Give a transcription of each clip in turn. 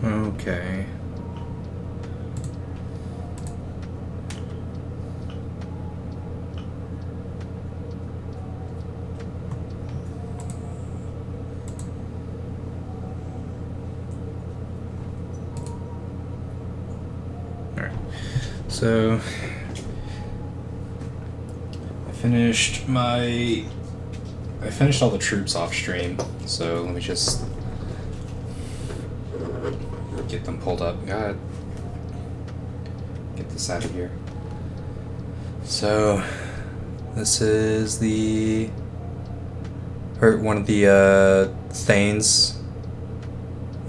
Okay. Alright. So I finished all the troops off stream, so let me just get them pulled up. God. Get this out of here. So this is one of the Thanes.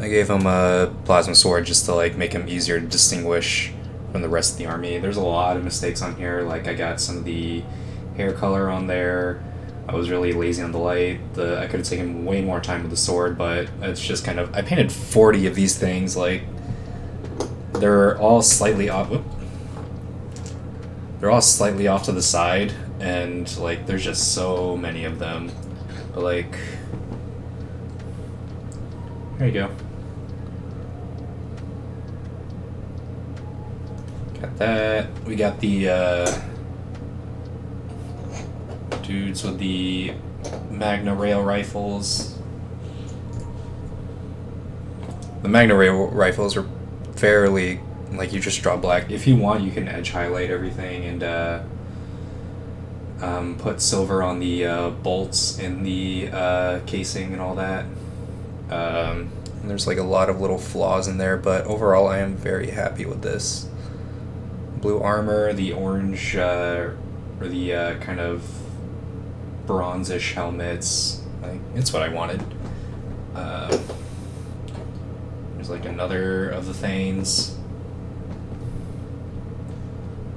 I gave him a plasma sword just to like make him easier to distinguish from the rest of the army. There's a lot of mistakes on here. Like I got some of the hair color on there. I was really lazy on the light. I could have taken way more time with the sword, but it's just kind of... I painted 40 of these things. Like they're all slightly off. They're all slightly off to the side, and like there's just so many of them. But like, there you go. Got that. We got the dudes with the Magna Rail rifles. The Magna Rail rifles are fairly, like, you just draw black. If you want, you can edge highlight everything and put silver on the bolts in the casing and all that. And there's like a lot of little flaws in there, but overall I am very happy with this. Blue armor, the orange, or the kind of bronzish helmets. Like, it's what I wanted. There's like another of the Thanes.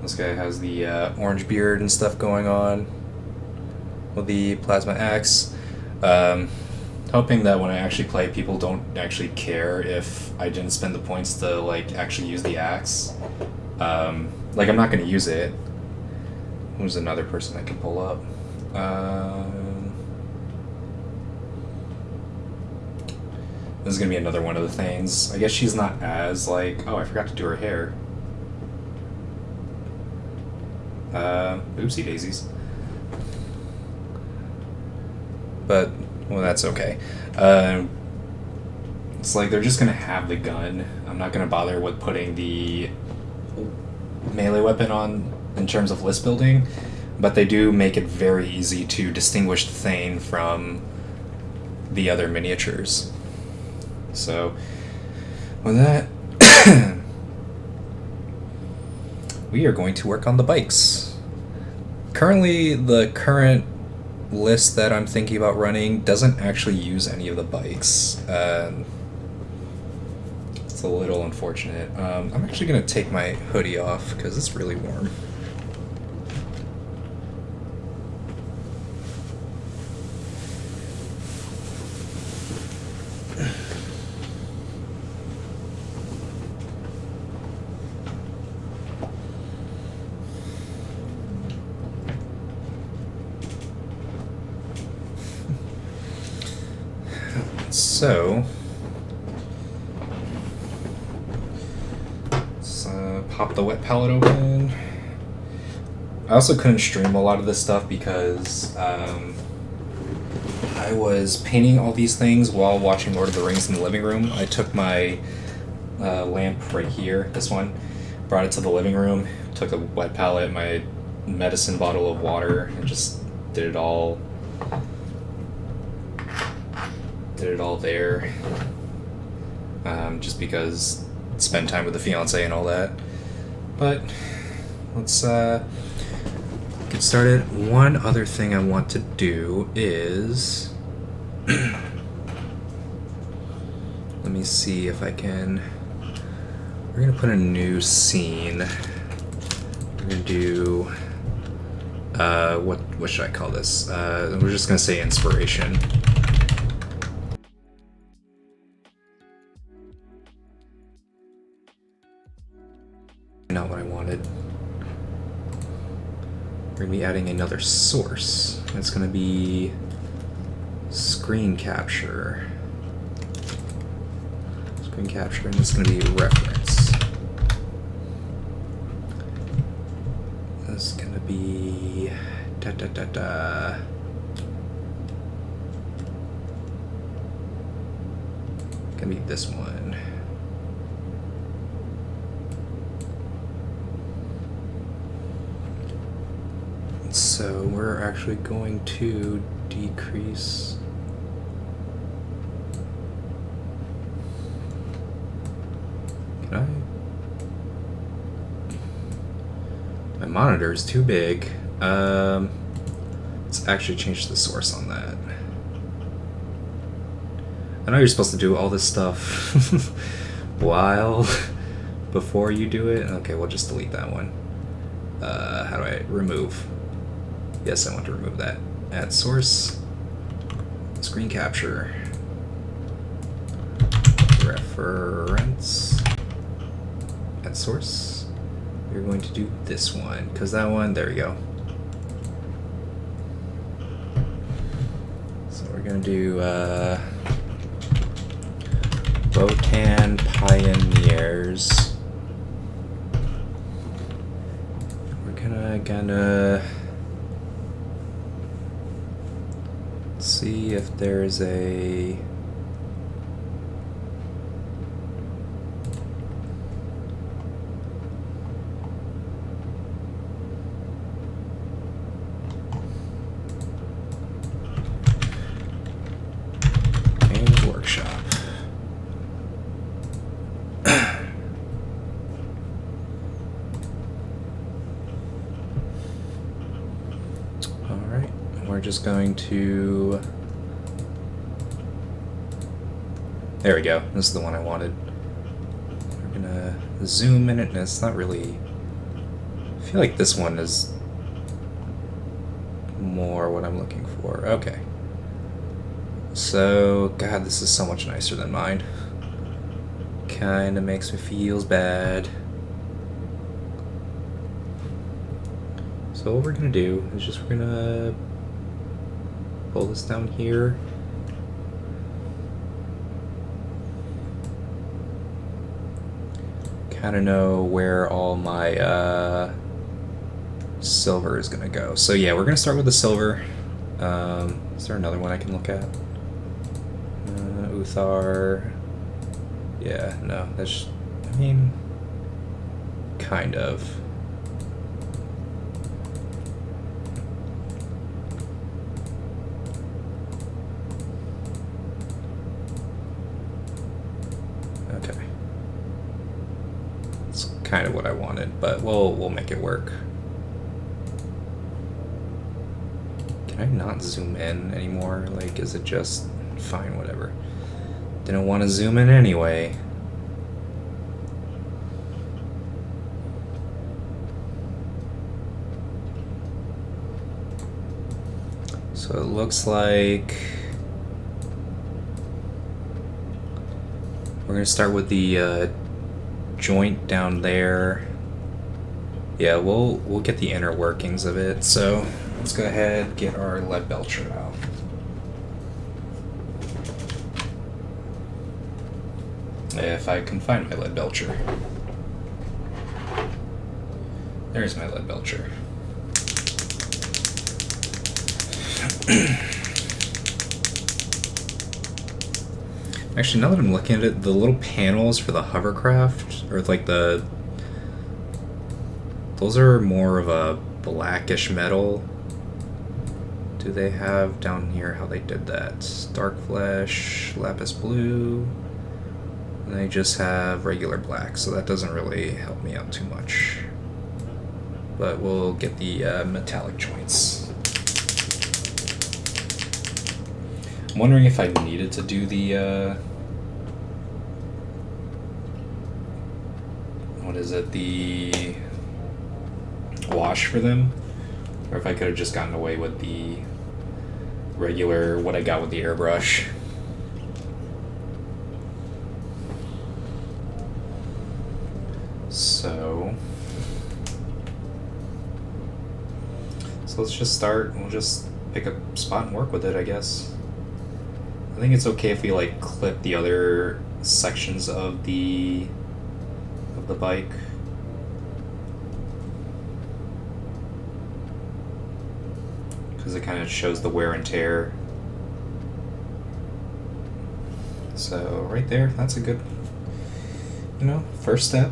This guy has the orange beard and stuff going on with the plasma axe. Hoping that when I actually play, people don't actually care if I didn't spend the points to like actually use the axe. Like, I'm not going to use it. Who's another person I can pull up? This is going to be another one of the things. I guess she's not as, like... Oh, I forgot to do her hair. Oopsie daisies. But, well, that's okay. It's like they're just going to have the gun. I'm not going to bother with putting the melee weapon on in terms of list building, but they do make it very easy to distinguish the Thane from the other miniatures. So, with that, we are going to work on the bikes. Currently, the current list that I'm thinking about running doesn't actually use any of the bikes. It's a little unfortunate. I'm actually going to take my hoodie off because it's really warm. So, let's pop the wet palette open. I also couldn't stream a lot of this stuff because I was painting all these things while watching Lord of the Rings in the living room. I took my lamp right here, this one, brought it to the living room, took a wet palette, my medicine bottle of water, and just did it all there, just because spend time with the fiance and all that. But let's get started. One other thing I want to do is let me see if I can. We're gonna put a new scene. We're gonna do what should I call this? We're just gonna say inspiration. Not what I wanted. We're going to be adding another source. It's going to be screen capture. So Screen capture, and this is going to be reference. This is going to be Gonna be this one. So we're actually going to decrease. Can I? My monitor is too big. Let's actually change the source on that. I know you're supposed to do all this stuff while before you do it. Okay, we'll just delete that one. How do I remove? Yes, I want to remove that. Add source, screen capture, reference, add source. We're going to do this one, because that one, there we go. So we're going to do Botan Pioneers. We're gonna see if there's a Games Workshop. Alright, we're just going to... There we go, this is the one I wanted. We're gonna zoom in it, and it's not really... I feel like this one is more what I'm looking for. Okay. So, God, this is so much nicer than mine. Kinda makes me feel bad. So what we're gonna do is just we're gonna pull this down here. Kinda know where all my silver is gonna go. So yeah, we're gonna start with the silver. Is there another one I can look at? Uthar. Yeah, no, that's, I mean, kind of. Okay. It's kind of what I wanted, but we'll make it work. Can I not zoom in anymore? Like, is it just fine, whatever. Didn't want to zoom in anyway. So it looks like we're gonna start with the joint down there. Yeah, we'll get the inner workings of it. So let's go ahead and get our lead belcher out. If I can find my lead belcher. There's my lead belcher. Actually, now that I'm looking at it, the little panels for the hovercraft, or like those are more of a blackish metal. Do they have down here how they did that? Dark flesh, lapis blue. And they just have regular black, so that doesn't really help me out too much. But we'll get the metallic joints. I'm wondering if I needed to do the what is it, the wash for them, or if I could have just gotten away with the regular, what I got with the airbrush. So let's just start. We'll just pick a spot and work with it, I guess. I think it's okay if we like clip the other sections of the bike. Because it kind of shows the wear and tear. So right there, that's a good, first step.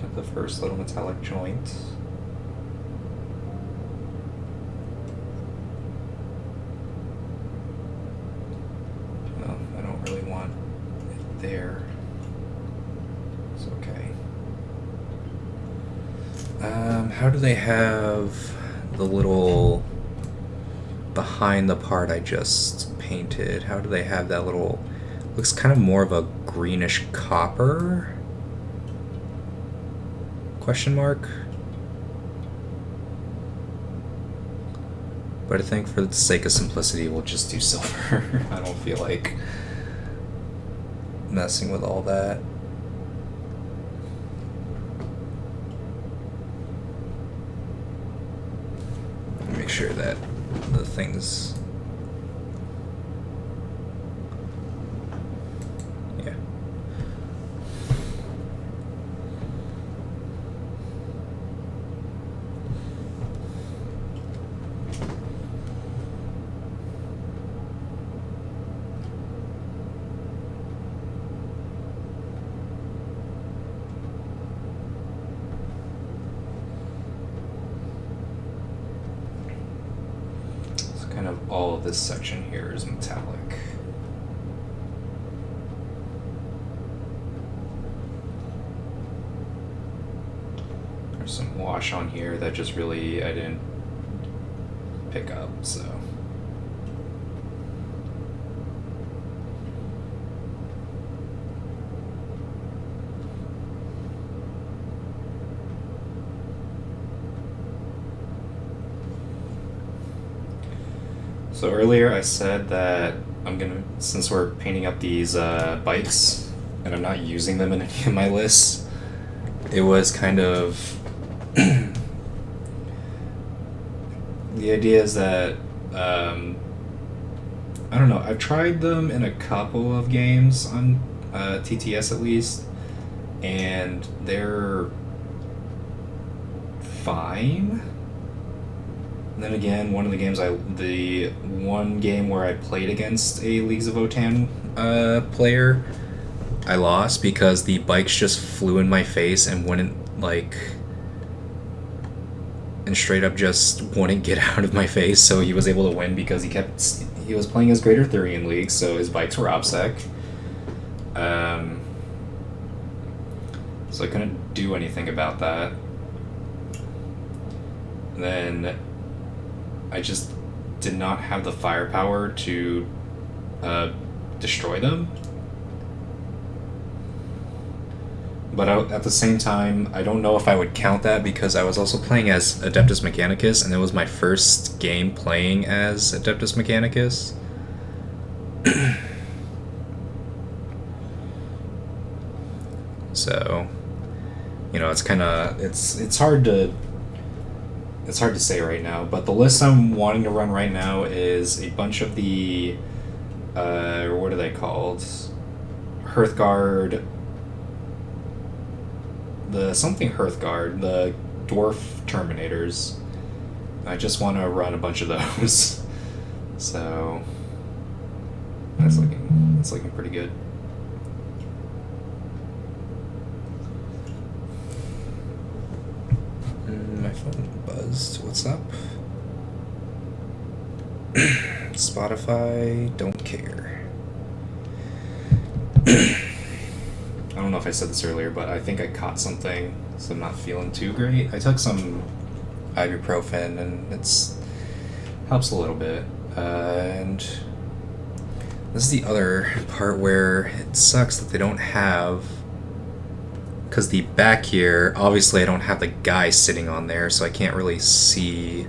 Got the first little metallic joint. Well, I don't really want it there. It's okay. How do they have the little behind the part I just painted? How do they have that little, looks kind of more of a greenish copper? Question mark? But I think for the sake of simplicity, we'll just do silver. I don't feel like messing with all that. Make sure that the things... Yeah. Kind of all of this section here is metallic. There's some wash on here that just really I didn't pick up, so. So earlier I said that since we're painting up these bikes, and I'm not using them in any of my lists, it was kind of... The idea is that, I don't know, I've tried them in a couple of games on TTS at least, and they're fine. And then again, the one game where I played against a Leagues of Votann player, I lost because the bikes just flew in my face and wouldn't, and straight up just wouldn't get out of my face, so he was able to win because he was playing his Greater Thurian League, so his bikes were OPSEC. So I couldn't do anything about that. And then I just did not have the firepower to destroy them. But at the same time, I don't know if I would count that because I was also playing as Adeptus Mechanicus, and it was my first game playing as Adeptus Mechanicus. So, it's hard to... It's hard to say right now, but the list I'm wanting to run right now is a bunch of the, what are they called? Hearthguard, the Dwarf Terminators. I just want to run a bunch of those. So, that's looking pretty good. My phone buzzed. What's up? Spotify, don't care. I don't know if I said this earlier, but I think I caught something, so I'm not feeling too great. I took some ibuprofen, and it's helps a little bit. And this is the other part where it sucks that they don't have... Because the back here, obviously I don't have the guy sitting on there, so I can't really see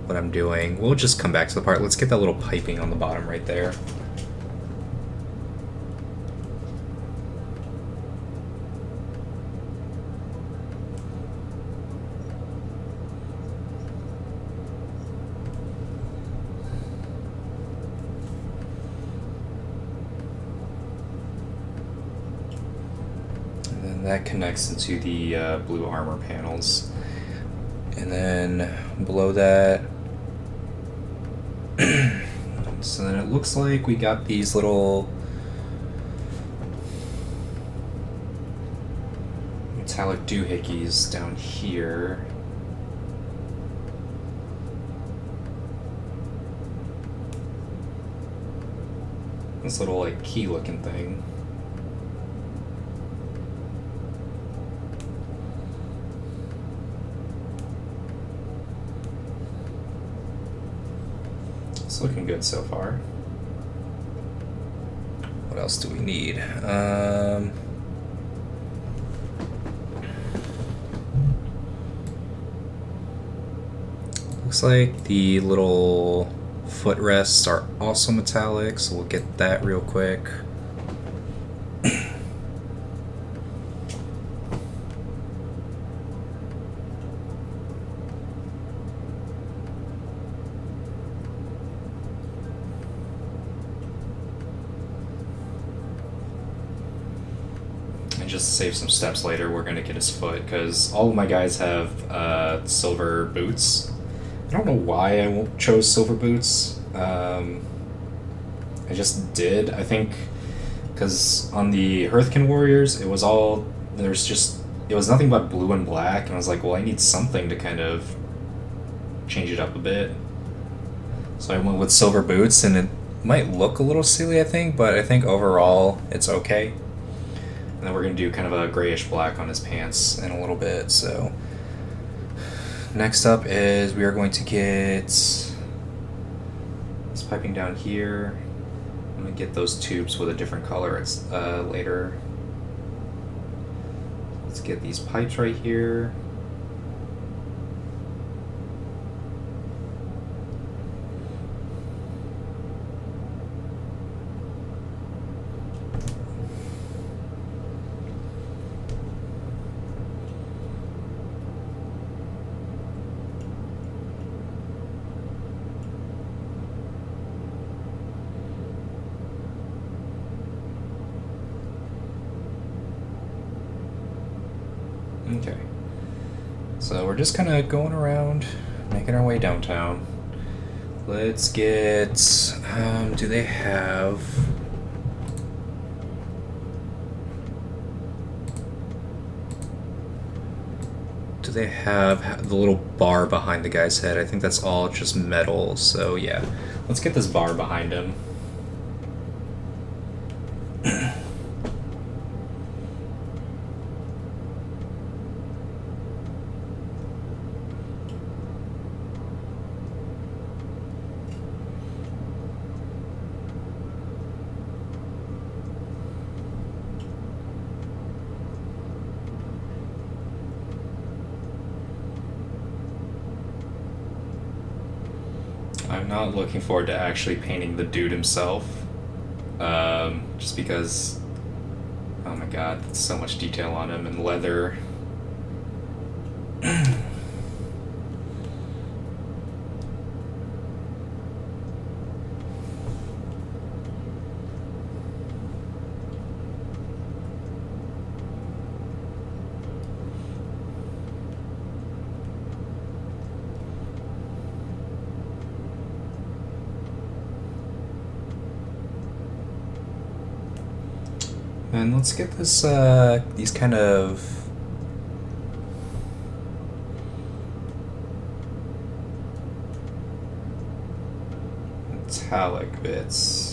what I'm doing. We'll just come back to the part. Let's get that little piping on the bottom right there. that connects into the blue armor panels. And then below that, so then it looks like we got these little metallic doohickeys down here. This little like key looking thing. It's looking good so far. What else do we need? Looks like the little footrests are also metallic, so we'll get that real quick. And just to save some steps later, we're going to get his foot, because all of my guys have silver boots. I don't know why I chose silver boots. I just did. I think because on the Hearthkin Warriors, it was nothing but blue and black, and I was like, well, I need something to kind of change it up a bit. So I went with silver boots, and it might look a little silly, I think, but I think overall it's okay. And then we're going to do kind of a grayish black on his pants in a little bit, so... Next up is we are going to get this piping down here. I'm going to get those tubes with a different color later. Let's get these pipes right here. Okay, so we're just kind of going around, making our way downtown. Let's get, do they have... Do they have the little bar behind the guy's head? I think that's all just metal, so yeah. Let's get this bar behind him. I'm not looking forward to actually painting the dude himself, just because, oh my god, that's so much detail on him, and leather. And let's get this, these kind of metallic bits.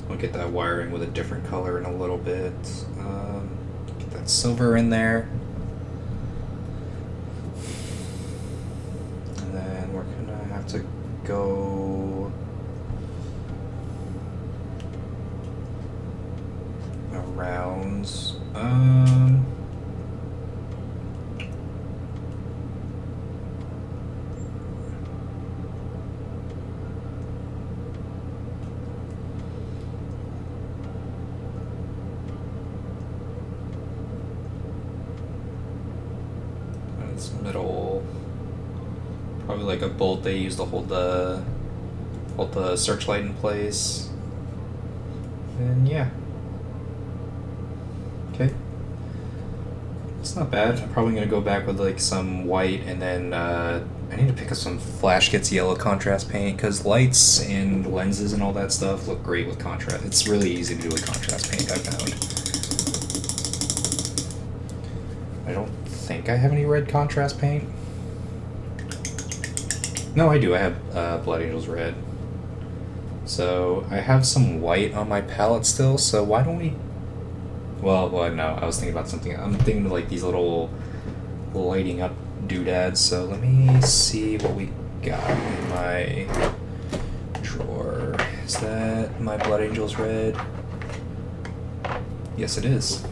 We'll get that wiring with a different color in a little bit. Get that silver in there. And then we're gonna have to go... browns. It's middle. Probably like a bolt they use to hold the searchlight in place. And yeah. Okay. It's not bad. I'm probably gonna go back with like some white, and then I need to pick up some Flash Gets Yellow contrast paint, because lights and lenses and all that stuff look great with contrast. It's really easy to do with contrast paint, I found. I don't think I have any red contrast paint. No, I do. I have Blood Angels Red. So I have some white on my palette still, so why don't we... Well, no, I was thinking about something. I'm thinking of like these little lighting up doodads, so let me see what we got in my drawer. Is that my Blood Angels Red? Yes, it is.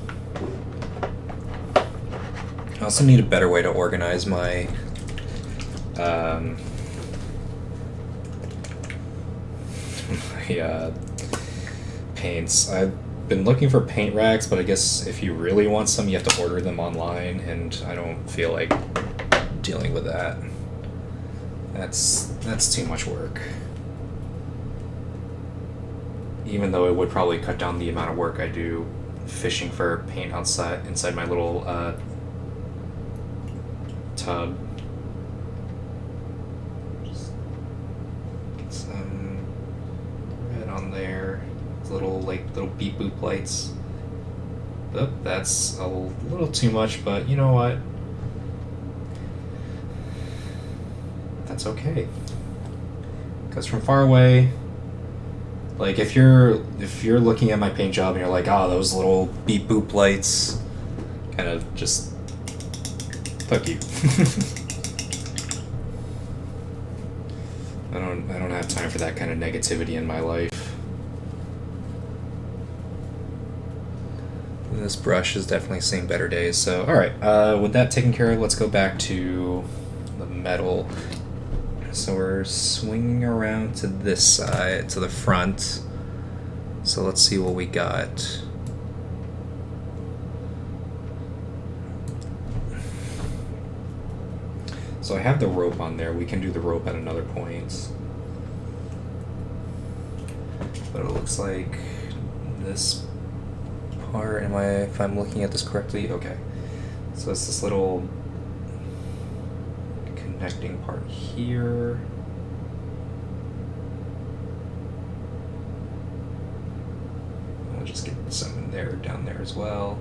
I also need a better way to organize my paints. I've been looking for paint racks, but I guess if you really want some, you have to order them online, and I don't feel like dealing with that. That's too much work. Even though it would probably cut down the amount of work I do fishing for paint inside my little tub. Just get some red on there. Little beep boop lights. Oh, that's a little too much, but you know what? That's okay. Because from far away, like if you're looking at my paint job and you're like, oh, those little beep boop lights, kind of just fuck you. I don't have time for that kind of negativity in my life. This brush has definitely seen better days. So, alright, with that taken care of, let's go back to the metal. So we're swinging around to this side, to the front. So let's see what we got. So I have the rope on there. We can do the rope at another point. But it looks like this part, if I'm looking at this correctly, okay. So it's this little connecting part here. I'll just get some down there as well,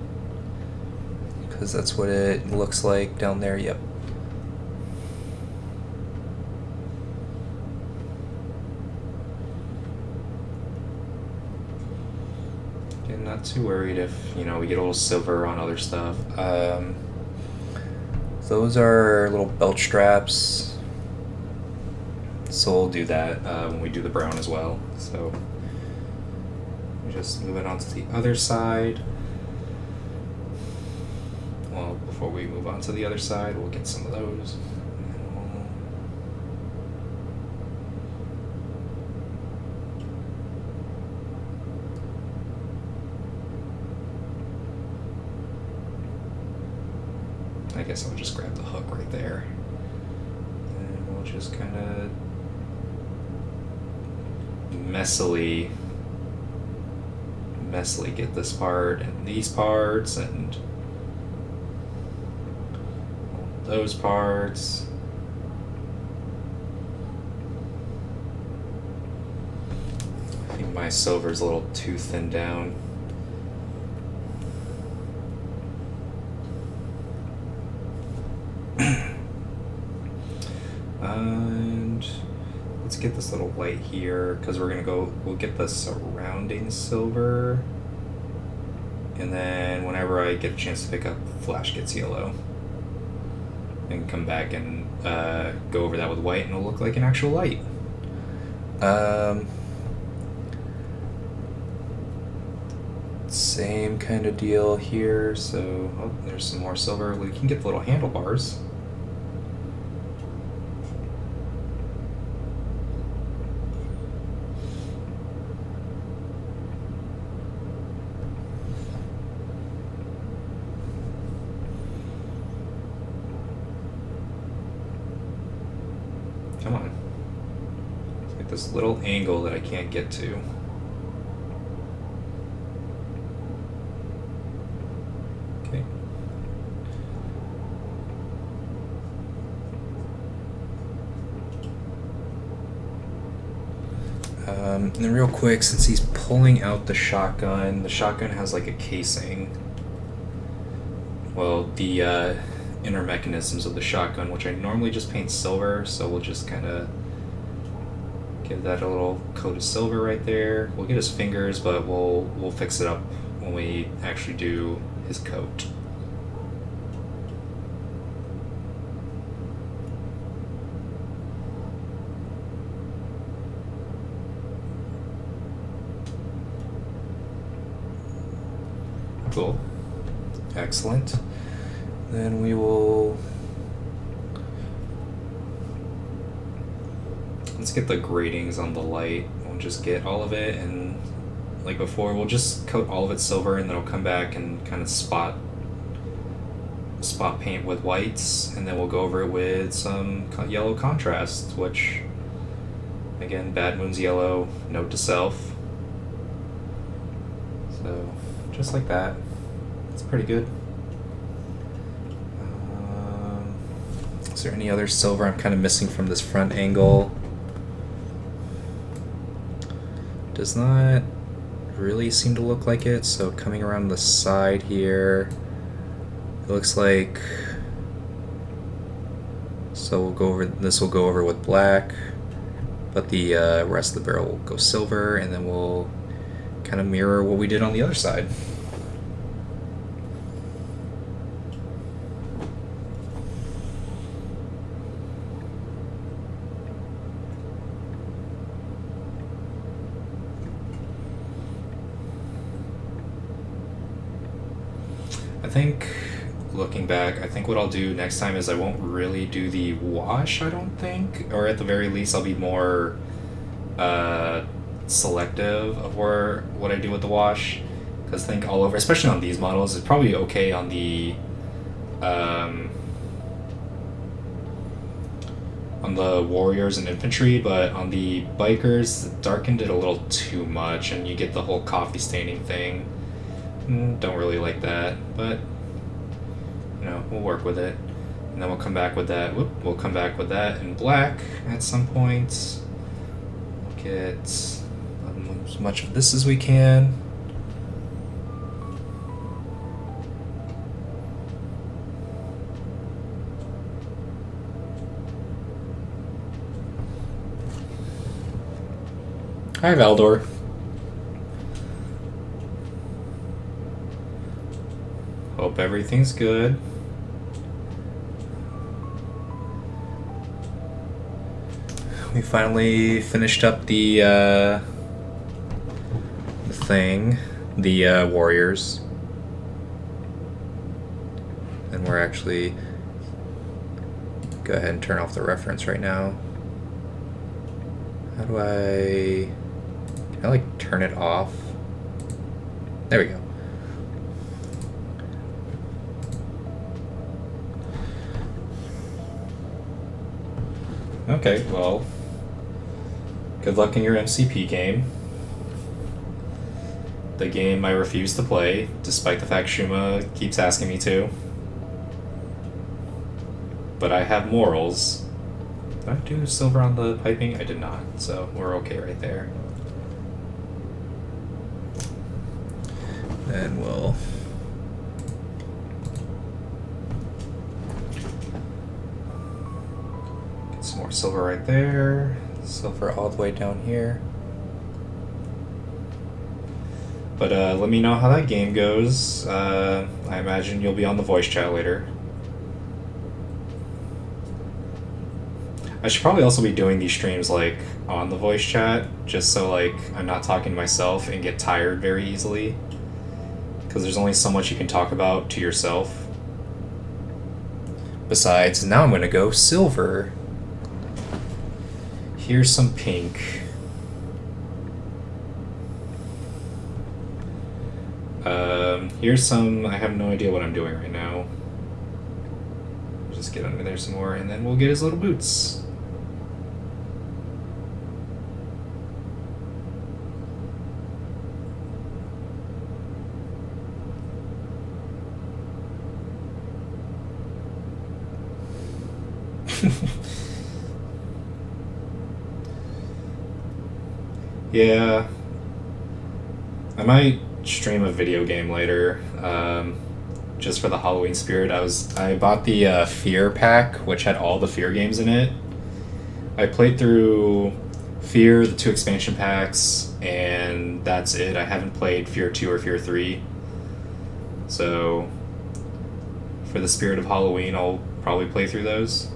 because that's what it looks like down there. Yep. Not too worried if, we get a little silver on other stuff. Those are little belt straps, so we'll do that when we do the brown as well. So just moving on to the other side. Well, before we move on to the other side, we'll get some of those. I guess I'll just grab the hook right there, and we'll just kind of messily get this part and these parts and those parts. I think my silver's a little too thin down. And let's get this little white here, because we'll get the surrounding silver, and then whenever I get a chance to pick up Flash Gets Yellow, and come back and go over that with white, and it'll look like an actual light. Same kind of deal here. So, oh, there's some more silver. We can get the little handlebars. Come on. It's like this little angle that I can't get to. Okay. And then real quick, since he's pulling out the shotgun has like a casing. Well, the inner mechanisms of the shotgun, which I normally just paint silver, so we'll just kind of give that a little coat of silver right there. We'll get his fingers, but we'll fix it up when we actually do his coat. Cool. Excellent. Then we will... Let's get the gratings on the light. We'll just get all of it, and like before, we'll just coat all of it silver, and then we'll come back and kind of spot paint with whites, and then we'll go over it with some yellow contrast, which, again, Bad Moon's yellow, note to self. So, just like that. It's pretty good. Is there any other silver I'm kind of missing from this front angle? Does not really seem to look like it, so coming around the side here, it looks like, so we'll go over, this will go over with black, but the rest of the barrel will go silver, and then we'll kind of mirror what we did on the other side. I think, looking back, I think what I'll do next time is I won't really do the wash, I don't think. Or at the very least, I'll be more selective of what I do with the wash. Because I think all over, especially on these models, it's probably okay on the warriors and infantry, but on the bikers, darkened it a little too much, and you get the whole coffee staining thing. Don't really like that, but you know, we'll work with it, and then we'll come back with that. We'll come back with that in black at some point. We'll get as much of this as we can. Hi, Valdor. Hope everything's good. We finally finished up the thing, the warriors. And we're actually... Go ahead and turn off the reference right now. How do I... Can I, like, turn it off? There we go. Okay, well, good luck in your MCP game. The game I refuse to play, despite the fact Shuma keeps asking me to. But I have morals. Did I do silver on the piping? I did not, so we're okay right there. Then we'll... get some more silver right there. Silver all the way down here. But let me know how that game goes. I imagine you'll be on the voice chat later. I should probably also be doing these streams like on the voice chat, just so like I'm not talking to myself and get tired very easily. because there's only so much you can talk about to yourself. Besides, now I'm gonna go silver. Here's some pink. Here's some. I have no idea what I'm doing right now. Just get under there some more, and then we'll get his little boots. Yeah. I might stream a video game later, just for the Halloween spirit. I bought the Fear pack, which had all the Fear games in it. I played through Fear, the 2 expansion packs, and that's it. I haven't played Fear 2 or Fear 3. So, for the spirit of Halloween, I'll probably play through those.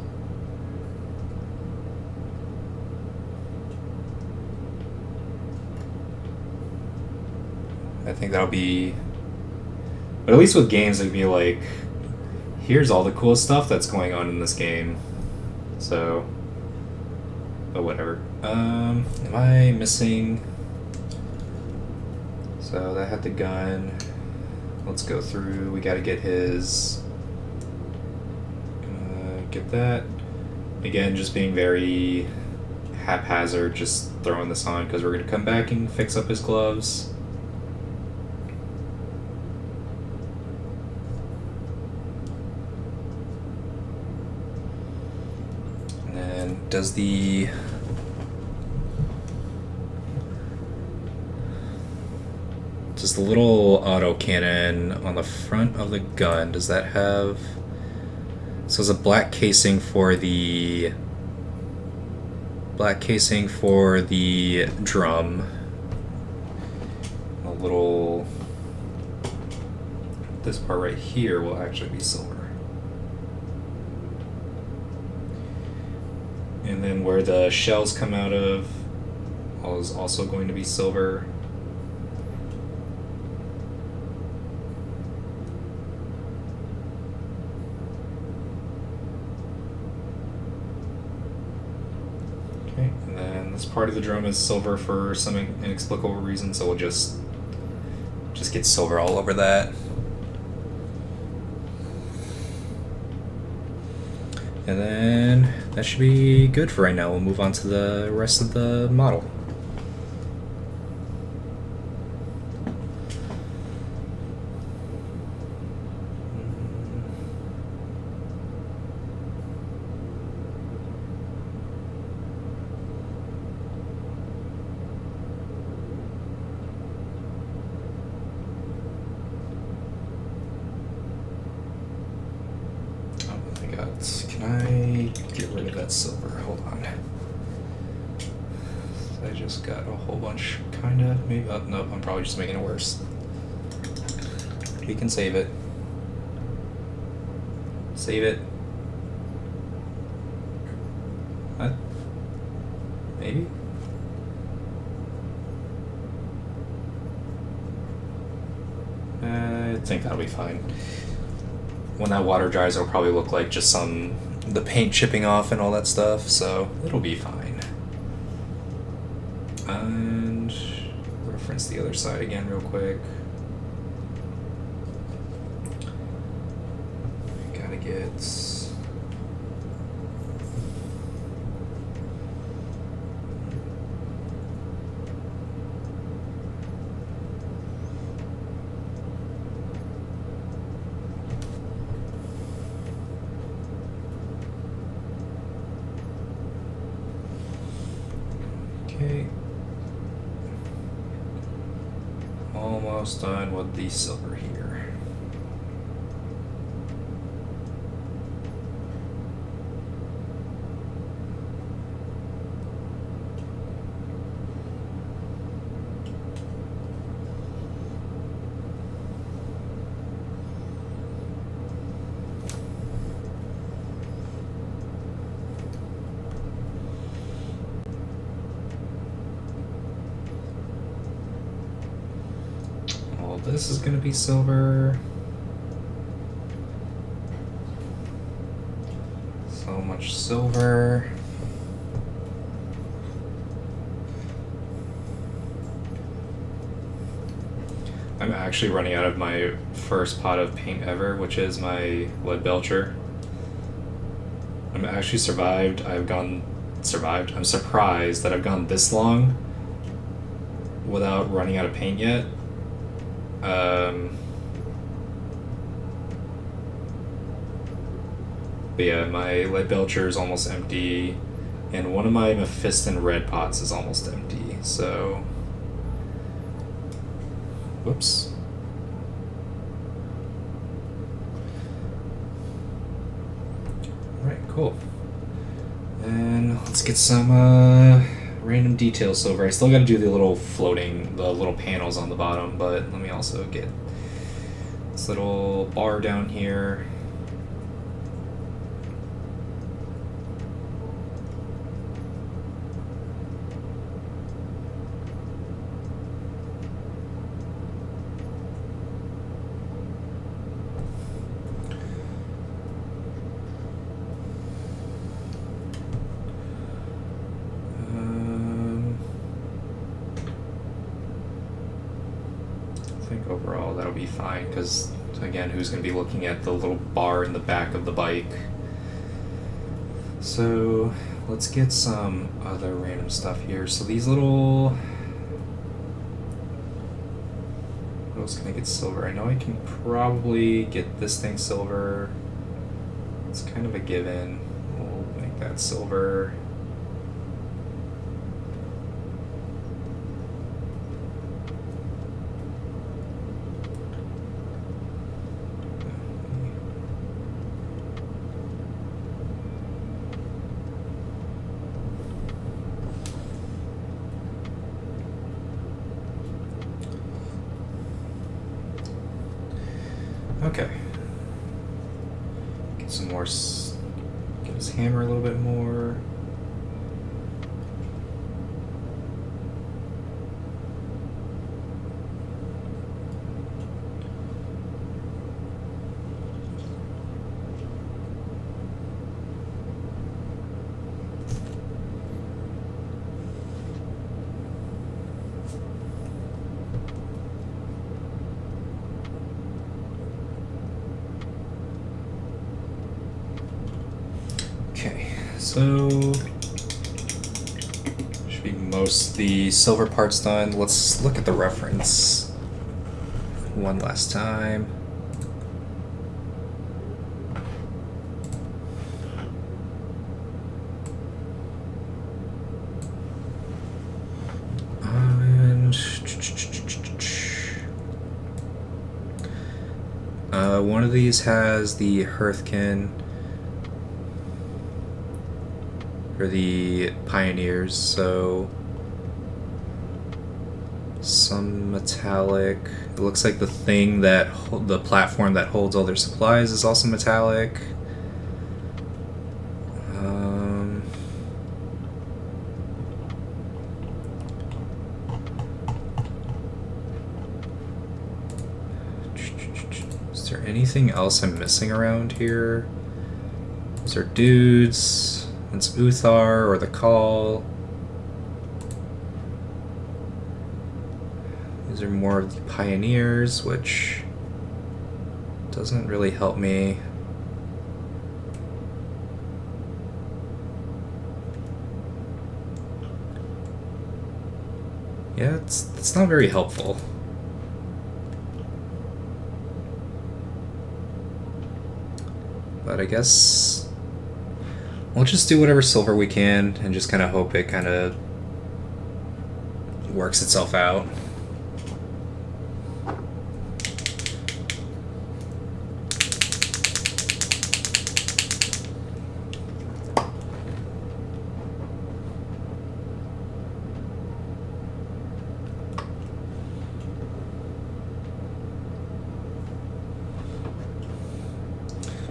I think that'll be... But at least with games, it'd be like, here's all the cool stuff that's going on in this game. So... But whatever. Am I missing... So that had the gun. Let's go through. We gotta get his... Get that. Again, just being very haphazard, just throwing this on, because we're gonna come back and fix up his gloves. Does the little auto cannon on the front of the gun, does that have... So there's a black casing for the drum. A little... This part right here will actually be silver. And then where the shells come out of is also going to be silver. Okay, and then this part of the drum is silver for some inexplicable reason, so we'll just get silver all over that. And then that should be good for right now. We'll move on to the rest of the model. Can I get rid of that silver? Hold on. I just got a whole bunch, kinda, maybe. Oh, nope, I'm probably just making it worse. We can save it. Save it. What? Maybe? I think that'll be fine. When that water dries, it'll probably look like just the paint chipping off and all that stuff, so it'll be fine. And reference the other side again real quick. Gotta get... Okay. Almost done with the silver here. this is gonna be silver. So much silver. I'm actually running out of my first pot of paint ever, which is my lead belcher. I'm actually survived. I'm surprised that I've gone this long without running out of paint yet. But yeah, my lead belcher is almost empty, and one of my Mephiston red pots is almost empty, so... Whoops. Alright, cool. And let's get some random detail silver. I still gotta do the little panels on the bottom, but let me also get this little bar down here. Overall that'll be fine, because again, who's going to be looking at the little bar in the back of the bike? So let's get some other random stuff here. So these little... What else can I get silver? I know I can probably get this thing silver. It's kind of a given. We'll make that silver. Okay. Get some more. Get his hammer a little bit more. So, should be most the silver parts done. Let's look at the reference one last time. And one of these has the Hearthkin. For the Pioneers, so some metallic. It looks like the thing that the platform that holds all their supplies is also metallic. Is there anything else I'm missing around here? Is there dudes? It's Uthar or the Call. These are more of the Pioneers, which doesn't really help me. Yeah, it's not very helpful. But I guess we'll just do whatever silver we can and just kind of hope it kind of works itself out.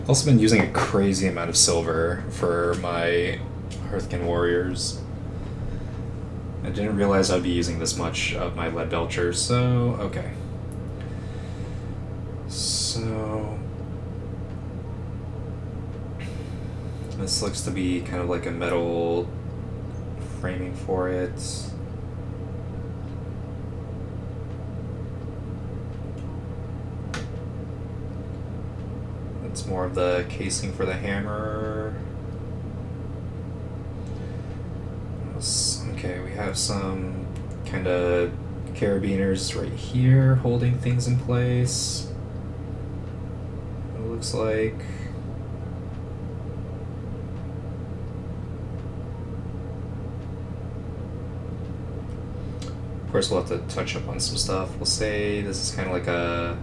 Also been using a crazy amount of silver for my Hearthkin Warriors. I didn't realize I'd be using this much of my lead belcher, so okay. So this looks to be kind of like a metal framing for it. It's more of the casing for the hammer. Okay, we have some kind of carabiners right here holding things in place. It looks like. Of course, we'll have to touch up on some stuff. We'll say this is kind of like a,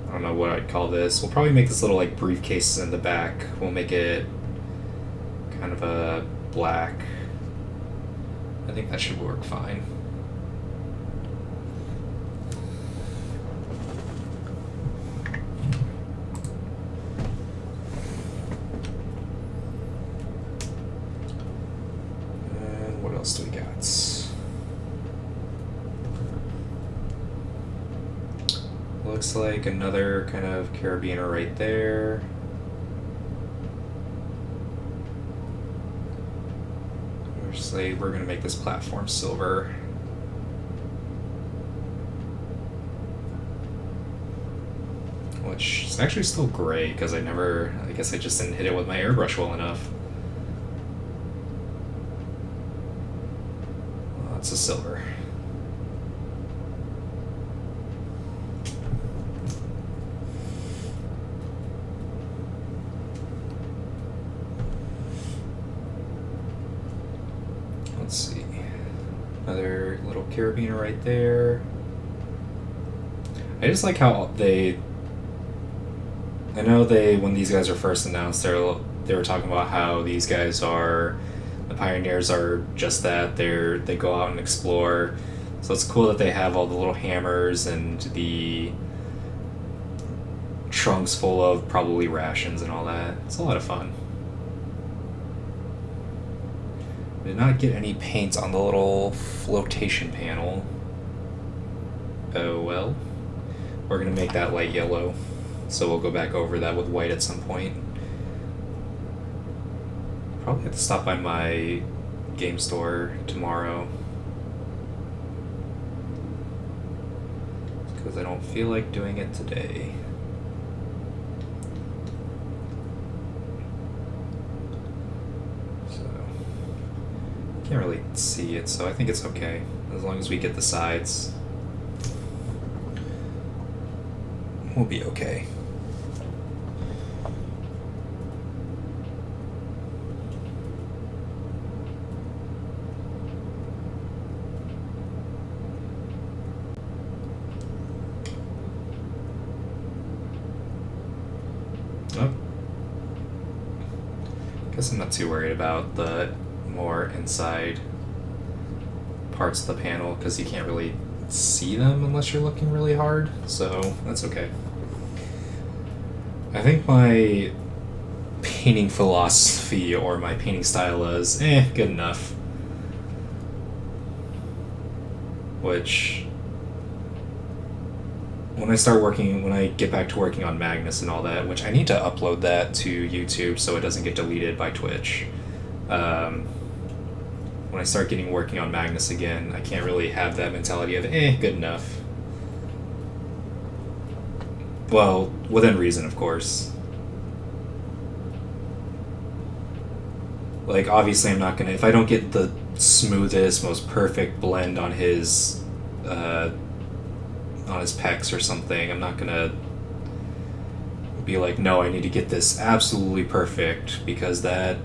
I don't know what I'd call this. We'll probably make this little like briefcase in the back. We'll make it kind of a black. I think that should work fine. And what else do we got? Looks like another kind of carabiner right there. We're going to make this platform silver. Which is actually still gray because I guess I just didn't hit it with my airbrush well enough. Well, it's a silver. Let's see. Another little carabiner right there. I just like how I know when these guys were first announced, they were talking about how these guys the pioneers are just that. They go out and explore. So it's cool that they have all the little hammers and the trunks full of probably rations and all that. It's a lot of fun. Did not get any paint on the little flotation panel. Oh well. We're gonna make that light yellow, so we'll go back over that with white at some point. Probably have to stop by my game store tomorrow, because I don't feel like doing it today. Can't really see it, so I think it's okay as long as we get the sides. We'll be okay. Oh. Guess I'm not too worried about the more inside parts of the panel because you can't really see them unless you're looking really hard, so that's okay. I think my painting philosophy or my painting style is good enough, which when I get back to working on Magnus and all that, which I need to upload that to YouTube so it doesn't get deleted by Twitch. When I start working on Magnus again, I can't really have that mentality of good enough. Well, within reason, of course. Like, obviously I'm not gonna, if I don't get the smoothest, most perfect blend on his pecs or something, I'm not gonna be like, no, I need to get this absolutely perfect, because that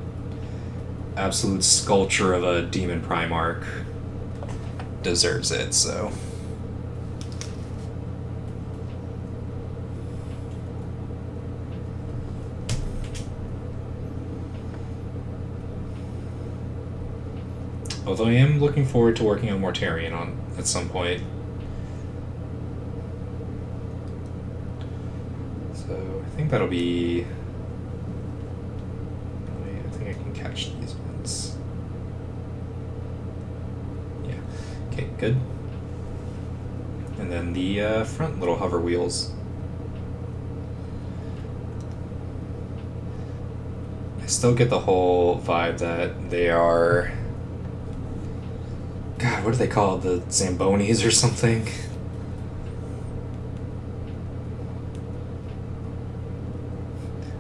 absolute sculpture of a demon Primarch deserves it, so. Although I am looking forward to working on Mortarion at some point. So I think that'll be... I think I can catch these ones. Yeah. Okay, good. And and then the front little hover wheels. I still get the whole vibe that they are... God, what do they call it? The Zambonis or something?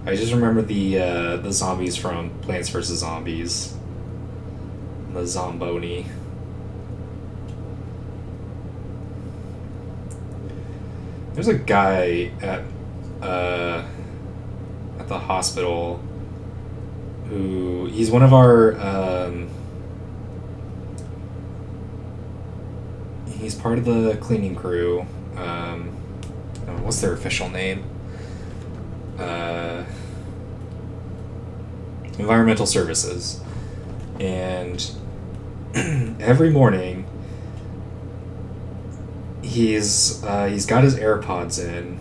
I just remember the zombies from Plants vs. Zombies. The Zamboni. There's a guy at the hospital who... He's one of our... he's part of the cleaning crew. What's their official name? Environmental Services. And every morning he's got his AirPods in,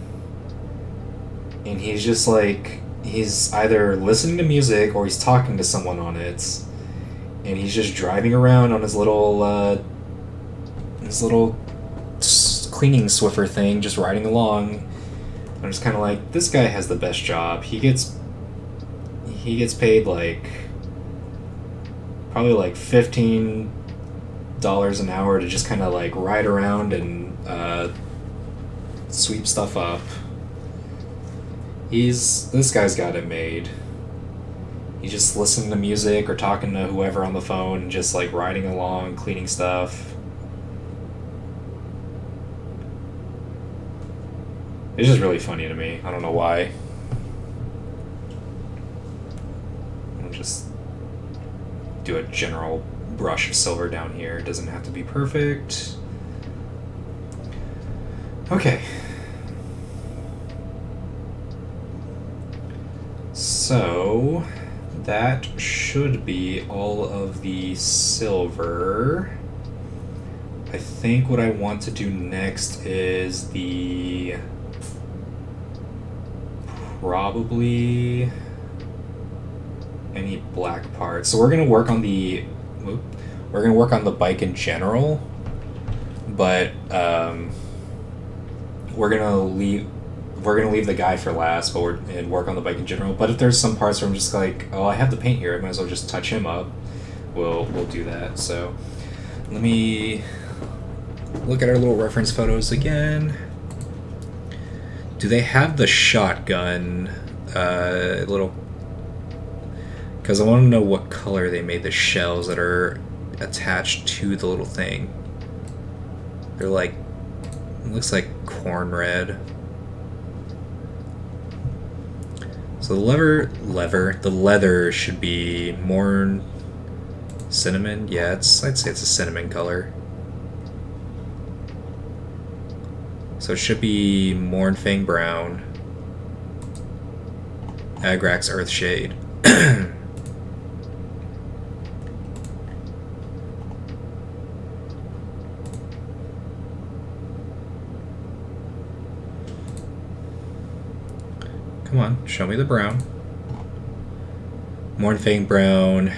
and he's just like, he's either listening to music or he's talking to someone on it, and he's just driving around on his little cleaning Swiffer thing, just riding along. I'm just kind of like, this guy has the best job. He gets paid like probably like $15 an hour to just kind of like ride around and sweep stuff up. This guy's got it made. He's just listening to music or talking to whoever on the phone and just like riding along, cleaning stuff. It's just really funny to me. I don't know why. I'll just do a general brush of silver down here. It doesn't have to be perfect. Okay. So that should be all of the silver. I think what I want to do next is probably any black parts. So we're gonna work on the bike in general, but we're gonna leave the guy for last, and work on the bike in general. But if there's some parts where I'm just like, oh, I have the paint here, I might as well just touch him up, we'll do that. So let me look at our little reference photos again. Do they have the shotgun little... Because I want to know what color they made the shells that are attached to the little thing. They're like... It looks like corn red. So the leather should be more cinnamon. Yeah, I'd say it's a cinnamon color. So it should be Mournfang Brown, Agrax Earthshade. Come on, show me the brown. Mournfang Brown,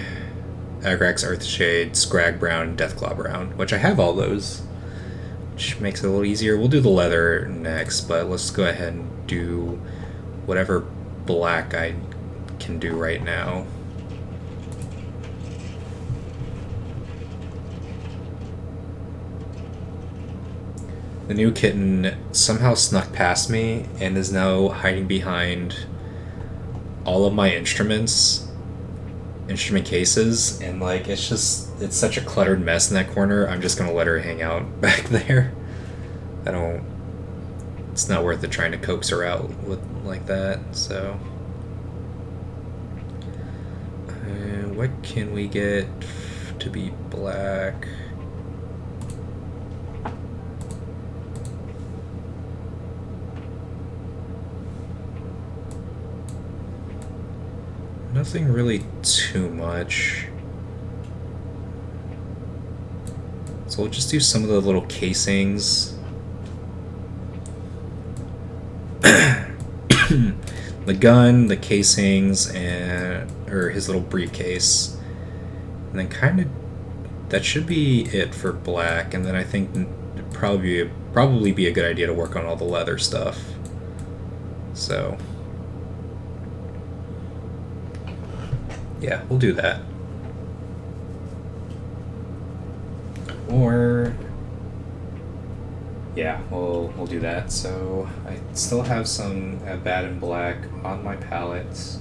Agrax Earthshade, Scrag Brown, Deathclaw Brown, which I have all those, which makes it a little easier. We'll do the leather next, but let's go ahead and do whatever black I can do right now. The new kitten somehow snuck past me and is now hiding behind all of my instrument cases, and like it's such a cluttered mess in that corner. I'm just gonna let her hang out back there. It's not worth it trying to coax her out with like that. So what can we get to be black? Nothing really too much. So we'll just do some of the little casings. The gun, the casings, or his little briefcase. And then kind of, that should be it for black. And then I think it'd probably be probably be a good idea to work on all the leather stuff. So, yeah, we'll do that. Or, yeah, we'll do that. So I still have some bad and black on my palette.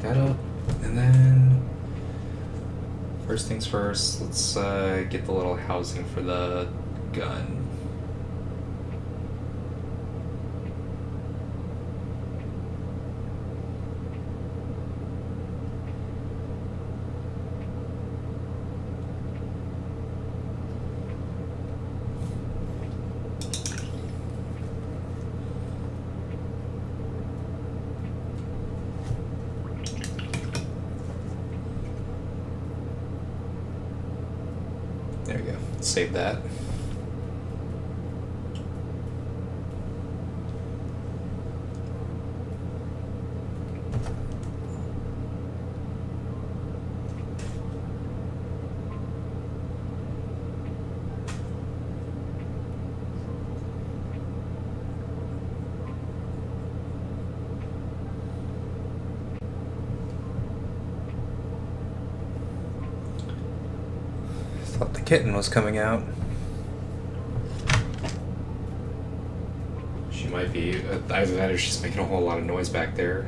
That up, and then first things first, let's get the little housing for the gun. There we go. Save that. Thought the kitten was coming out. She might be. Either that or she's making a whole lot of noise back there.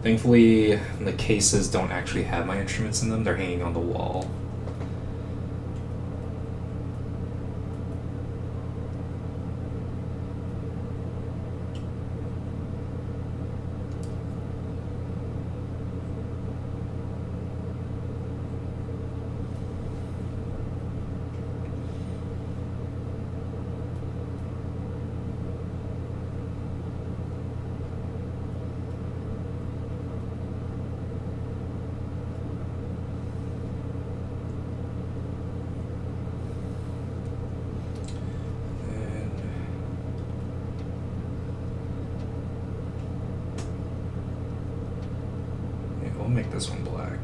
Thankfully, the cases don't actually have my instruments in them. They're hanging on the wall. We'll make this one black.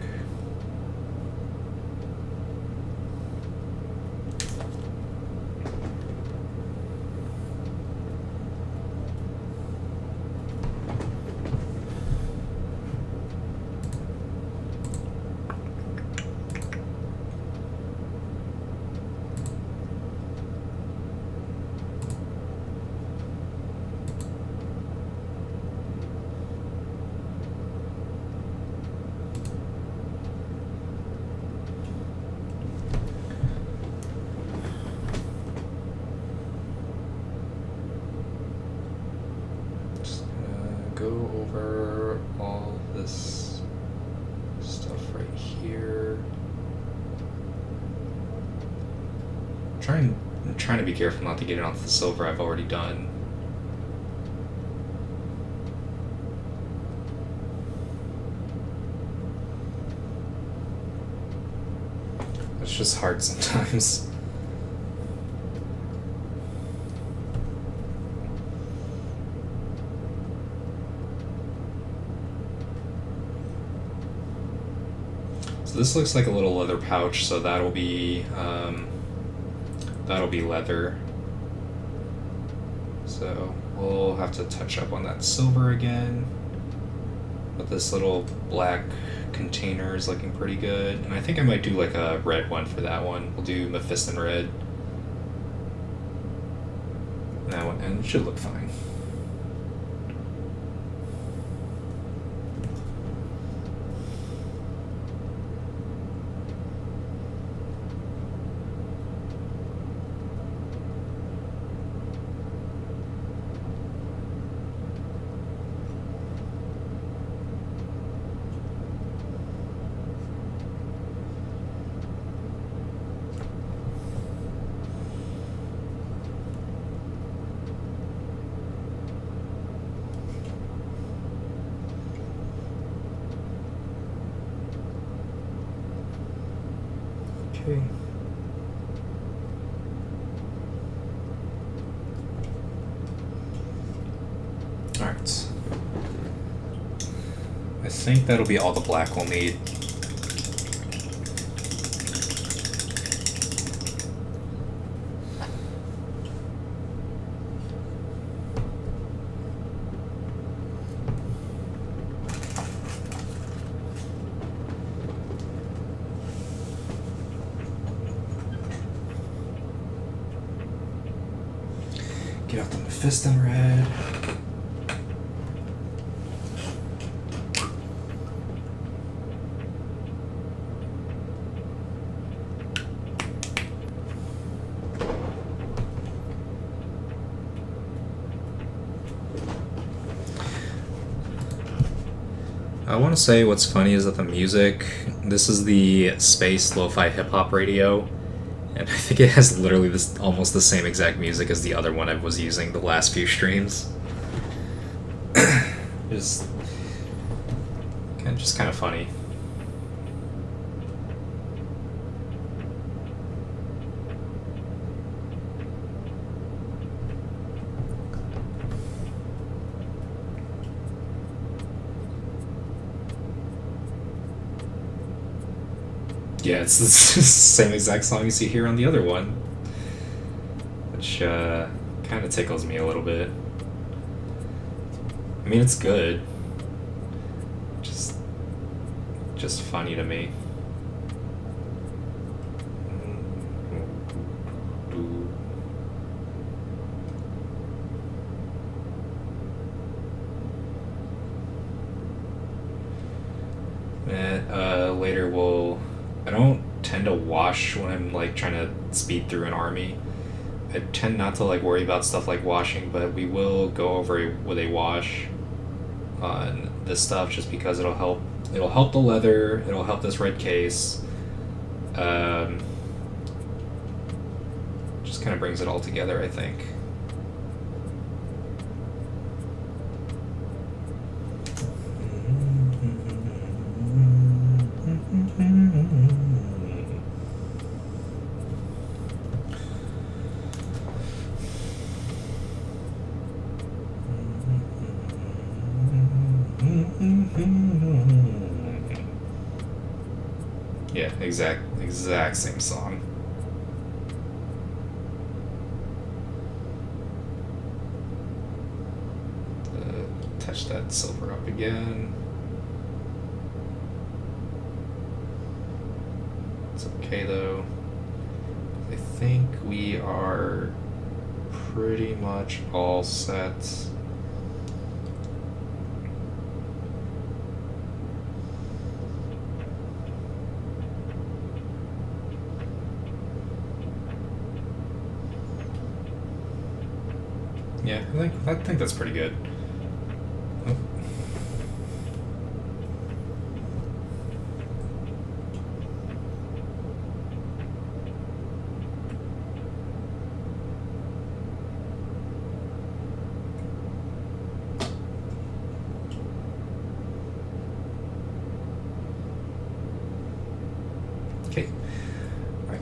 Go over all this stuff right here. I'm trying to be careful not to get it onto the silver I've already done. It's just hard sometimes. So this looks like a little leather pouch, so that'll be leather. So we'll have to touch up on that silver again. But this little black container is looking pretty good. And I think I might do like a red one for that one. We'll do Mephiston red. That one, and it should look fine. Okay. Alright. I think that'll be all the black we'll need. Get out the Mephiston red. I want to say what's funny is that the music, this is the space lo-fi hip-hop radio, and I think it has literally this almost the same exact music as the other one I was using the last few streams. Just kind of funny. Yeah, it's the same exact song you see here on the other one, which kind of tickles me a little bit. I mean, it's good, just funny to me. Later I don't tend to wash when I'm like trying to speed through an army. I tend not to like worry about stuff like washing, but we will go over with a wash on this stuff just because it'll help the leather, it'll help this red case. Just kind of brings it all together, I think. Yeah, exact same song. Touch that silver up again. It's okay though. I think we are pretty much all set. Yeah, I think that's pretty good. Oh. Okay. All right.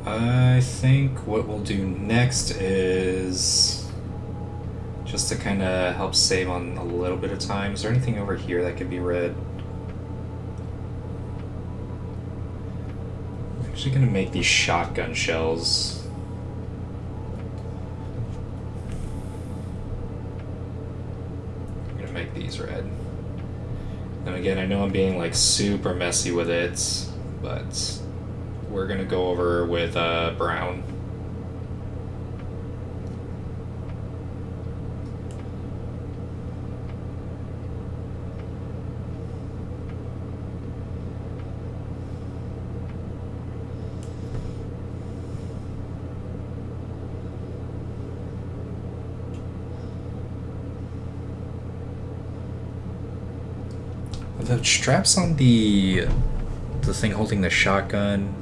I think what we'll do next is just to kind of help save on a little bit of time. Is there anything over here that could be read? I'm actually going to make these shotgun shells. I'm going to make these red. And again, I know I'm being like super messy with it, but we're gonna go over with brown. The straps on the thing holding the shotgun,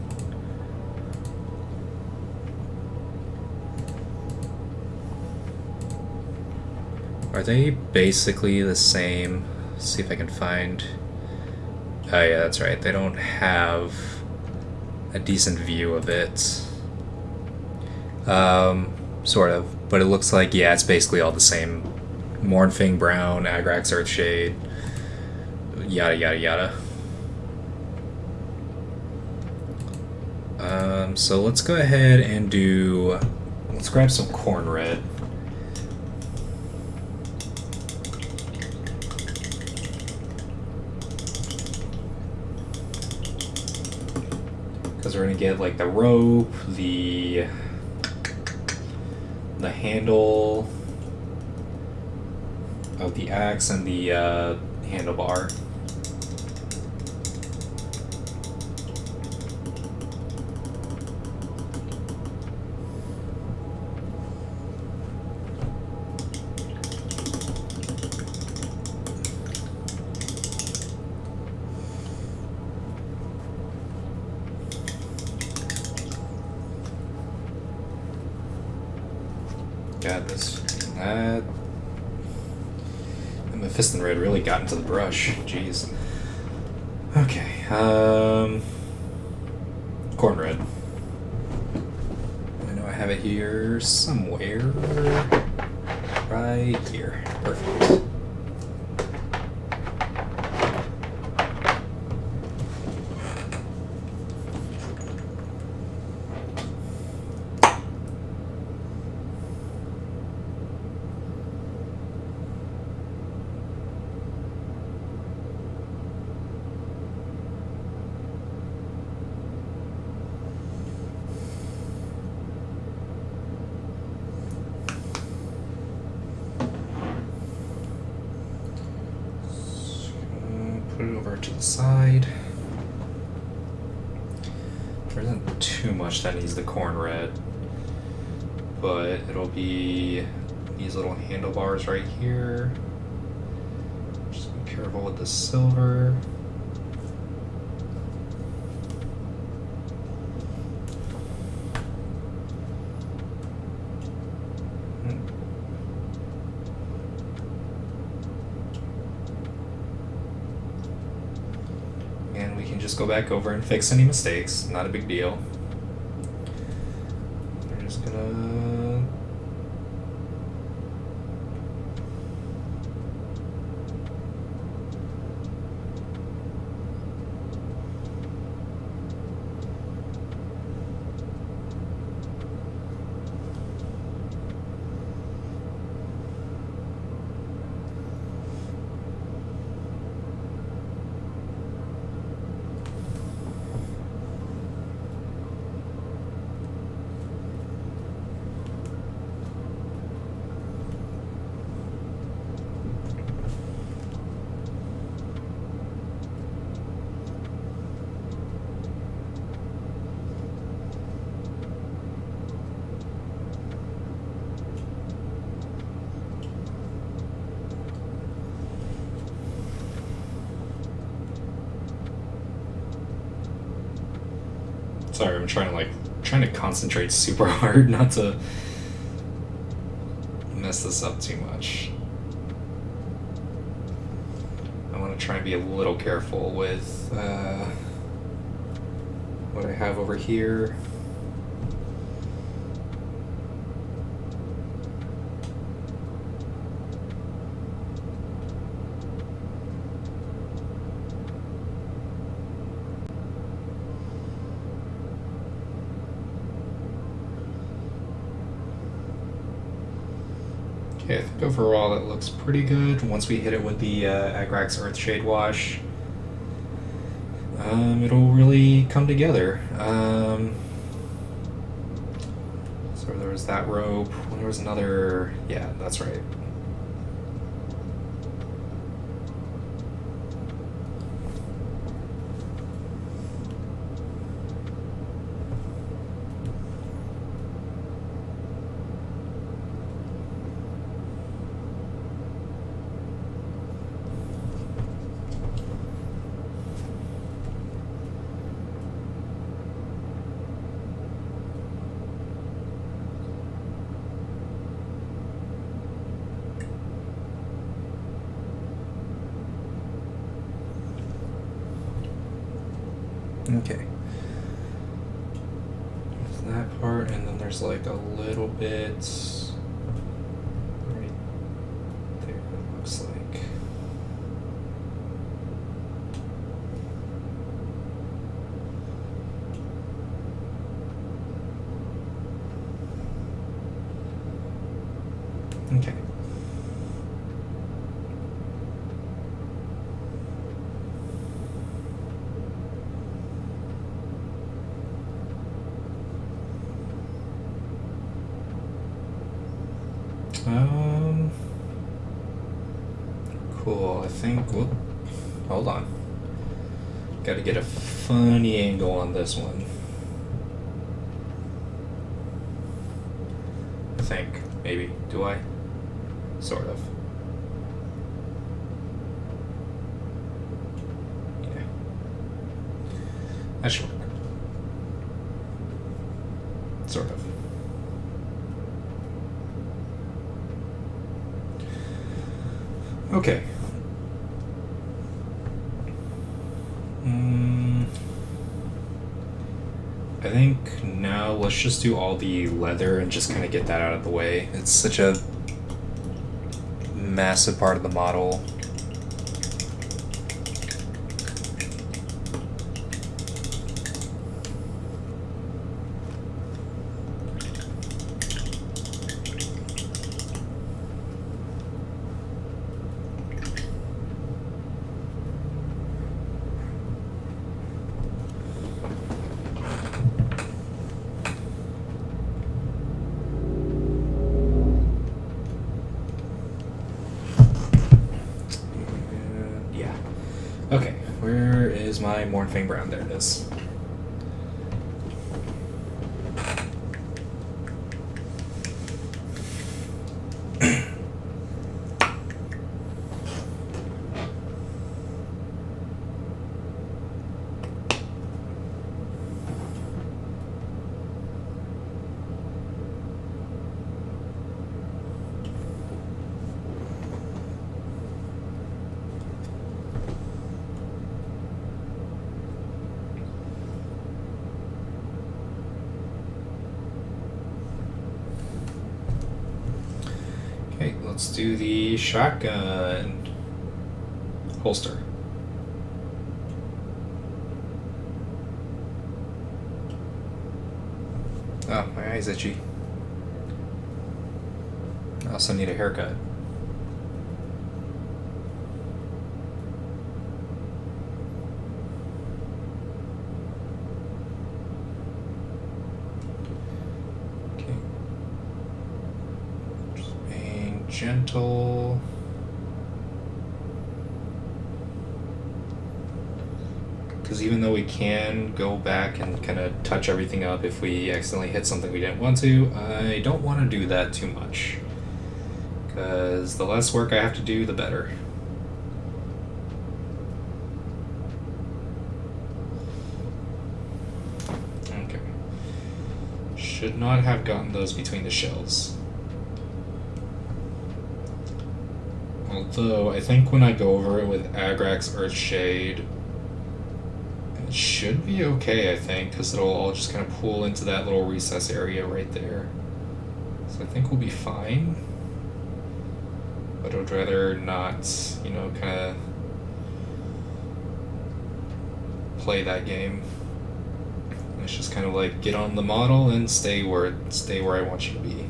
are they basically the same? Let's see if I can find. Oh yeah, that's right. They don't have a decent view of it. Sort of. But it looks like, yeah, it's basically all the same. Mournfang Brown, Agrax Earthshade, yada yada yada. So let's go ahead and do... Let's grab some Corn Red. Because we're going to get like the rope, the handle of the axe, and the handlebar. God, that Mephiston Red really got into the brush. Jeez. Okay, Corn Red. I know I have it here somewhere. Right here. Perfect. Put it over to the side. There isn't too much that needs the Corn Red, but it'll be these little handlebars right here. Just be careful with the silver. And we can just go back over and fix any mistakes. Not a big deal. We're just gonna... Sorry, I'm trying to concentrate super hard not to mess this up too much. I want to try and be a little careful with what I have over here. Okay, I think overall that looks pretty good. Once we hit it with the Agrax Earthshade Wash, it'll really come together. So there was that rope. There was another... Yeah, that's right. Okay. that part, and then there's like a little bit right there, it looks like. Okay. Cool, I think, whoop, hold on. Gotta get a funny angle on this one. I think, maybe, do I? Sort of. Yeah. That should work. Sort of. Okay. I think now let's just do all the leather and just kind of get that out of the way. It's such a massive part of the model. Okay, where is my Mornfang Brown? There it is. Okay, let's do the shotgun holster. Oh, my eye's itchy. I also need a haircut. Okay. Just being gentle. Because even though we can go back and kind of touch everything up if we accidentally hit something we didn't want to, I don't want to do that too much. Because the less work I have to do, the better. Okay. Should not have gotten those between the shells. Although, I think when I go over it with Agrax Earthshade, it should be okay, I think, because it'll all just kind of pool into that little recess area right there. So I think we'll be fine. But I would rather not, you know, kind of play that game. It's just kind of like get on the model and stay where I want you to be.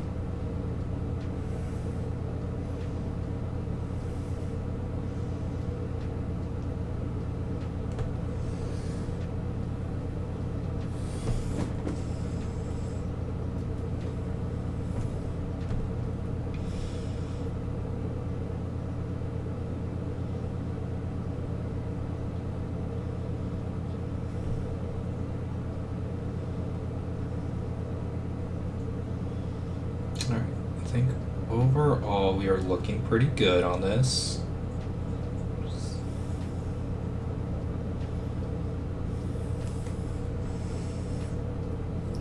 Alright, I think overall we are looking pretty good on this.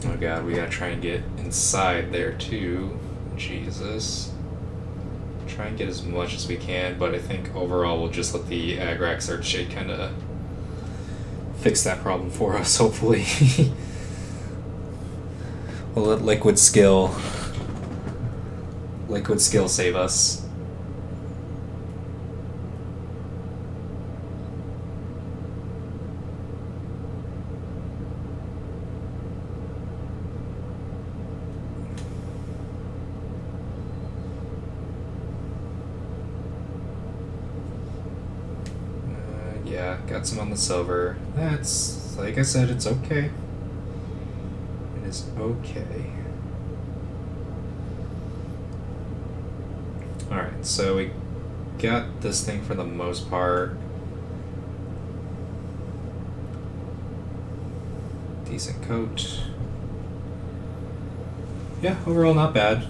Oh god, we gotta try and get inside there too. Jesus. Try and get as much as we can, but I think overall we'll just let the Agrax Earthshade kinda fix that problem for us, hopefully. We'll let liquid skill save us. Yeah, got some on the silver. That's, like I said, it's okay. It is okay. Alright, so we got this thing for the most part. Decent coat. Yeah, overall not bad.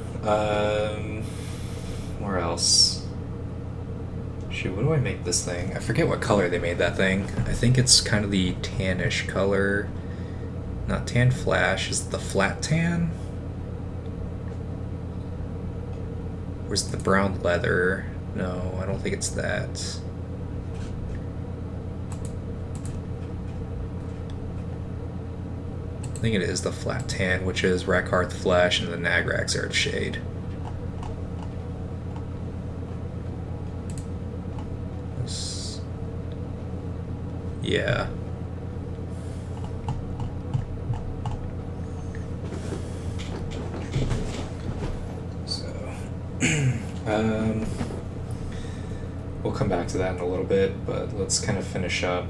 Where else? Shoot, what do I make this thing? I forget what color they made that thing. I think it's kind of the tannish color. Not tan flash, is it the flat tan? Where's the brown leather? No, I don't think it's that. I think it is the flat tan, which is Rakarth Flesh and the Nagrax Earth Shade. Yeah. So, we'll come back to that in a little bit, but let's kind of finish up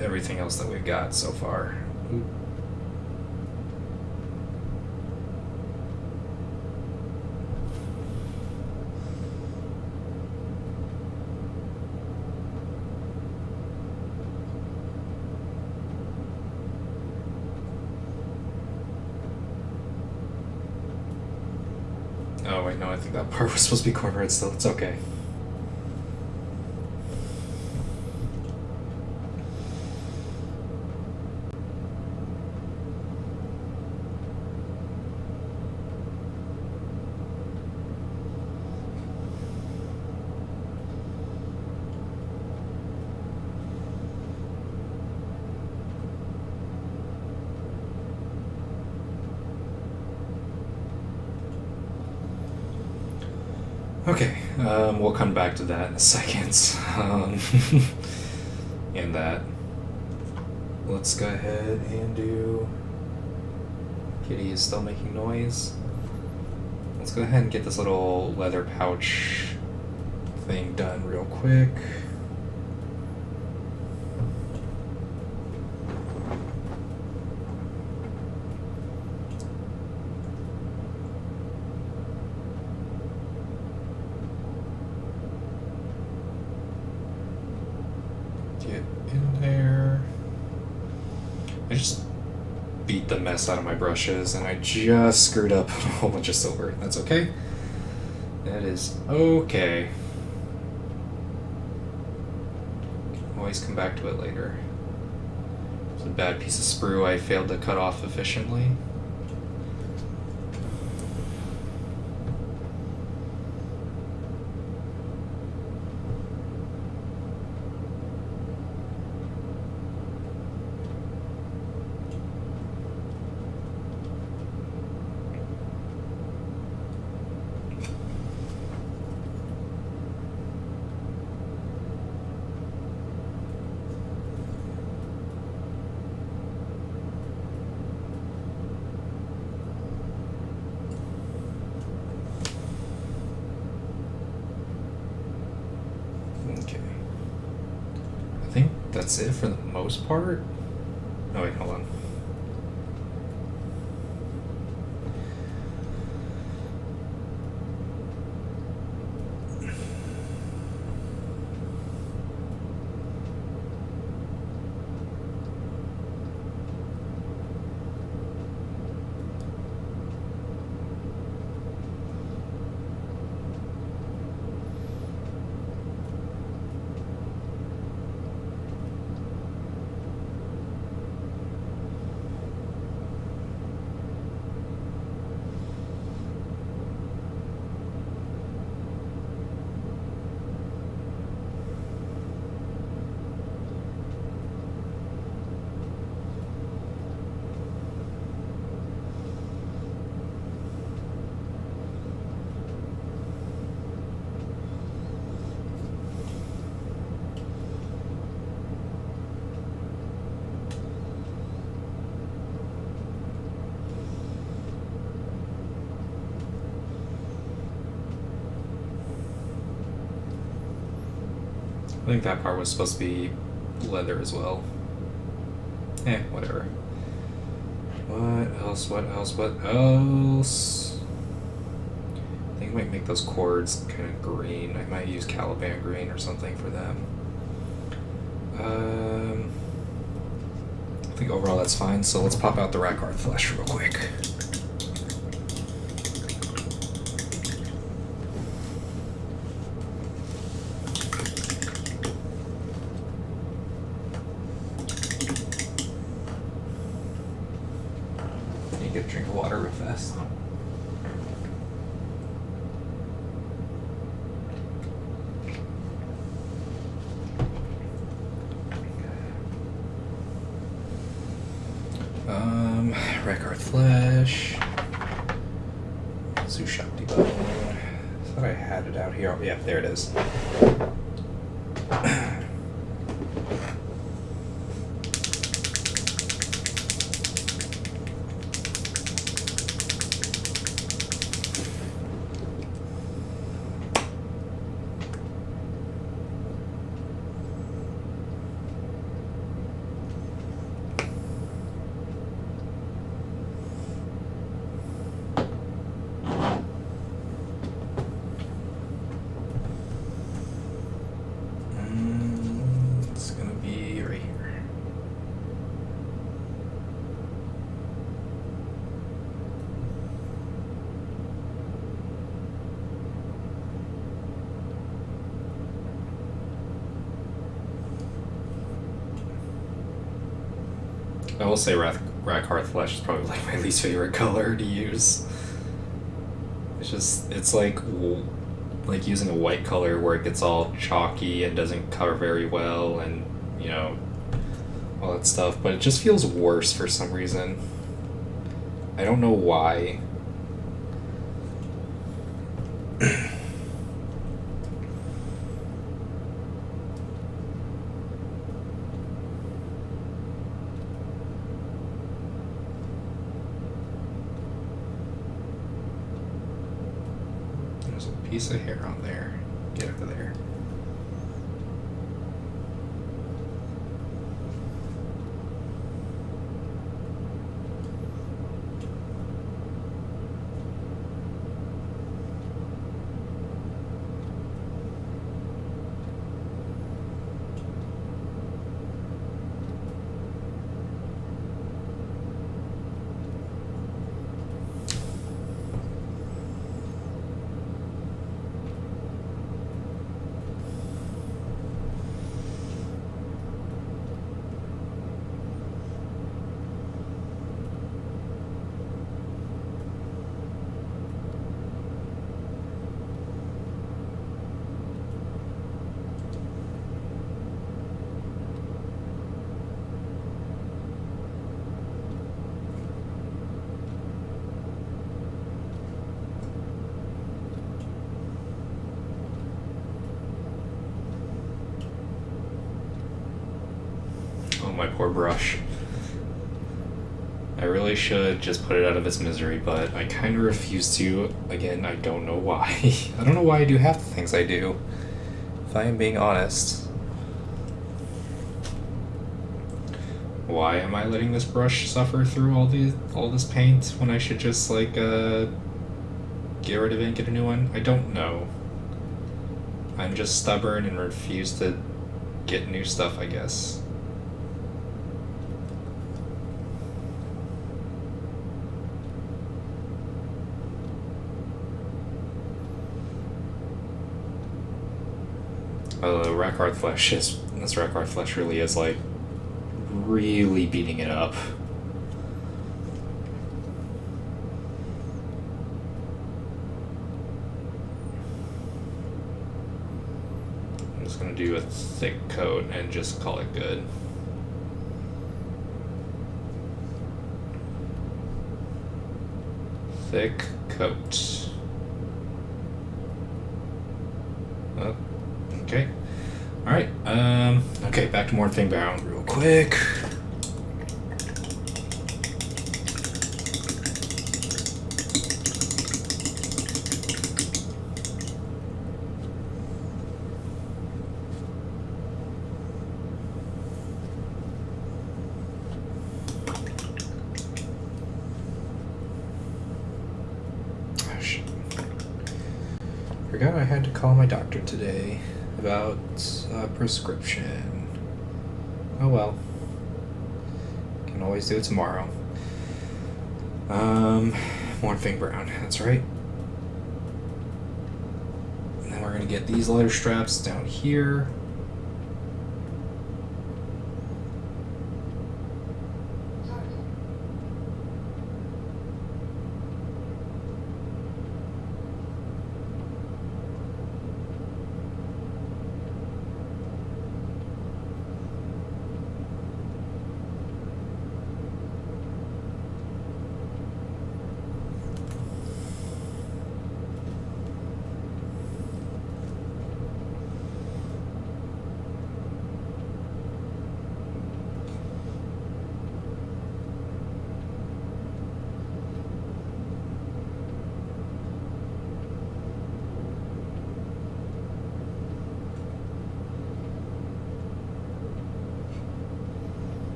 everything else that we've got so far. Oh wait, no, I think that part was supposed to be cornbread still. It's okay. Okay, we'll come back to that in a second. And that. Let's go ahead and do... Kitty is still making noise. Let's go ahead and get this little leather pouch thing done real quick. I just beat the mess out of my brushes and I just screwed up a whole bunch of silver. That's okay. That is okay. Always come back to it later. It's a bad piece of sprue I failed to cut off efficiently. Okay. I think that's it for the most part. Oh wait, hold on. I think that part was supposed to be leather as well. Whatever. What else? What else? What else? I think I might make those cords kind of green. I might use Caliban green or something for them. I think overall that's fine, so let's pop out the Rackhearth flesh real quick. You get a drink of water real fast. Rackhearth flesh. Zushakti bone. I thought I had it out here. Oh, yeah, there it is. I will say Rackhearth flesh is probably like my least favorite color to use. It's like using a white color where it gets all chalky and doesn't cover very well, and you know, all that stuff. But it just feels worse for some reason. I don't know why. Piece of hair on there. Get out of there. My poor brush. I really should just put it out of its misery, but I kind of refuse to. Again, I don't know why. I don't know why I do half the things I do, if I am being honest. Why am I letting this brush suffer through all this paint when I should just like get rid of it and get a new one? I don't know. I'm just stubborn and refuse to get new stuff, I guess. Rackhearth flesh is... This Rackhearth flesh really is, like, really beating it up. I'm just gonna do a thick coat and just call it good. Thick coat. Oh, okay. Alright, okay, back to more Thingbound real quick. forgot I had to call my doctor today about a prescription. Oh well. Can always do it tomorrow. Morphine brown, that's right. And then we're gonna get these leather straps down here.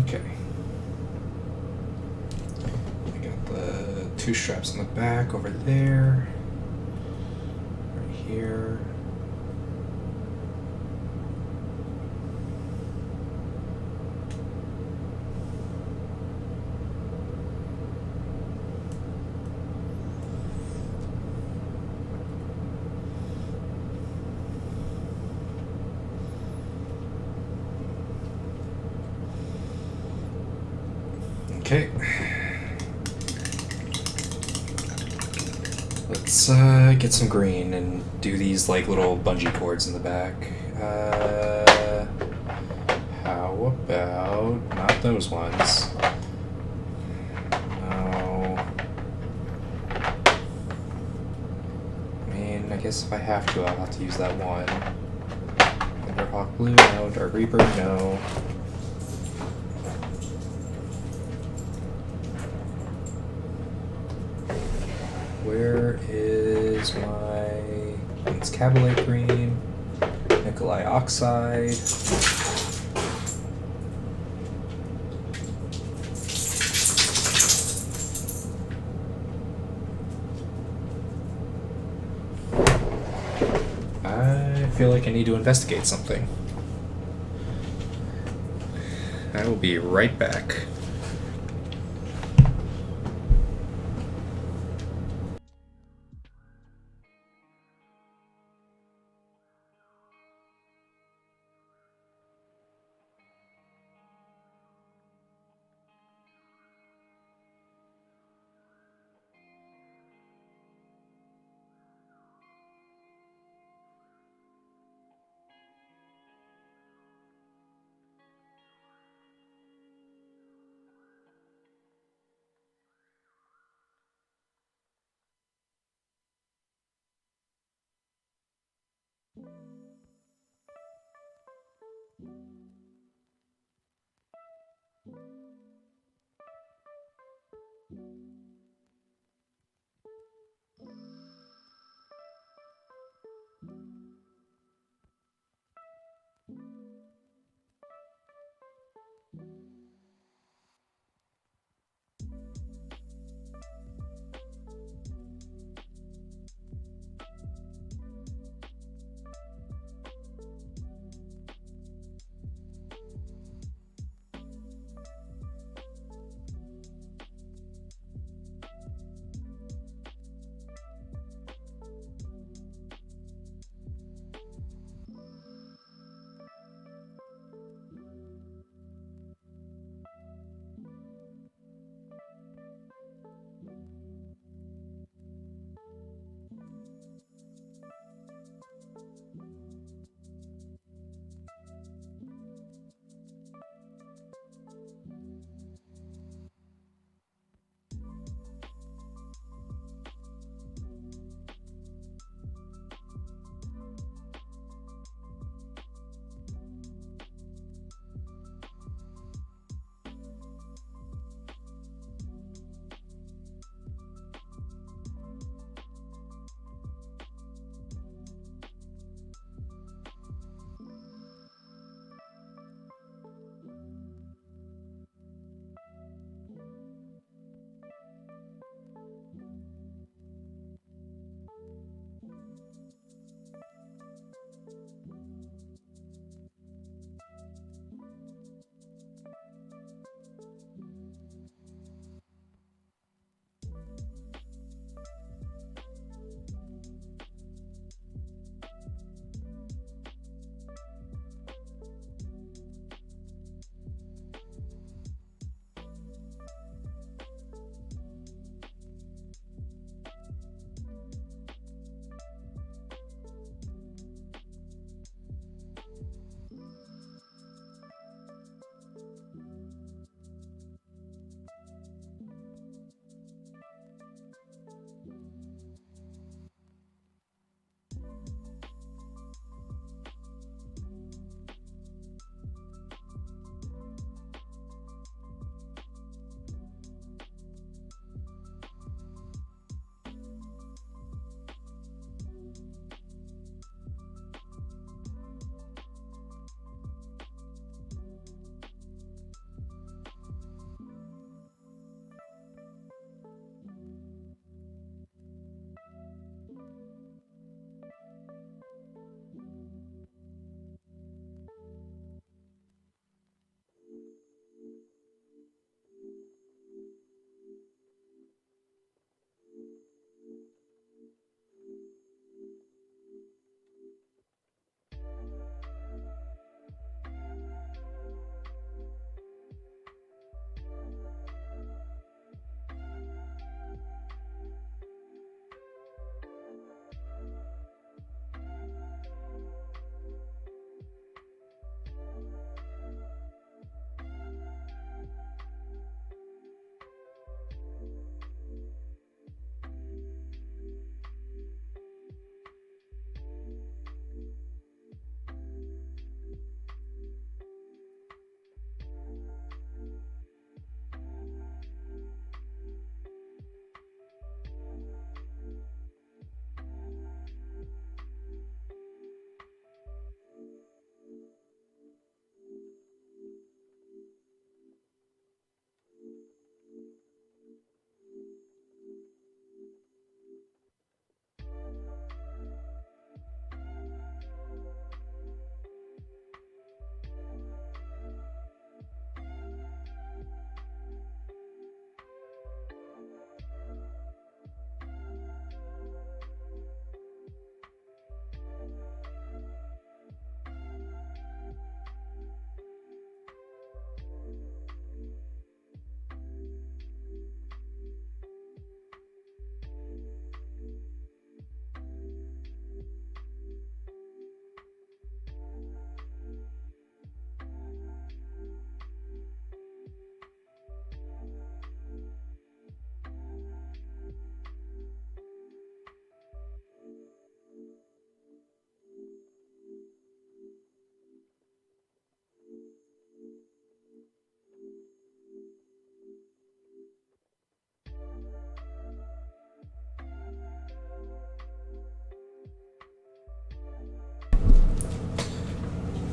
Okay. I got the two straps on the back over there. Right here. Okay. Let's get some green and do these like little bungee cords in the back. How about not those ones? No. I mean, I guess if I have to, I'll have to use that one. Thunderhawk Blue, no. Dark Reaper, no. Where is my... It's Cabalite Green, Nikolai Oxide. I feel like I need to investigate something. I will be right back.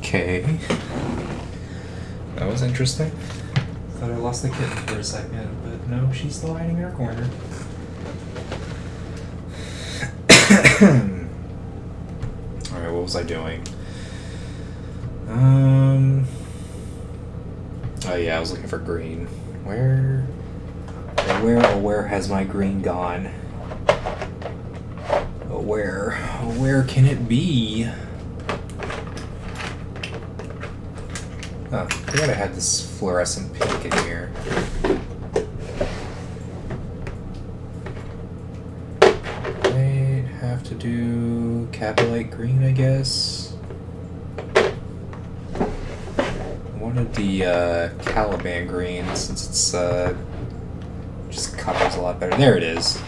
Okay. That was interesting. Thought I lost the kitten for a second, but no, she's still hiding in her corner. Alright, what was I doing? Oh yeah, I was looking for green. Where has my green gone? Where can it be? Oh, I forgot I had this fluorescent pink in here. I'd have to do Capillite green, I guess. I wanted the Caliban green since it's just covers a lot better. There it is.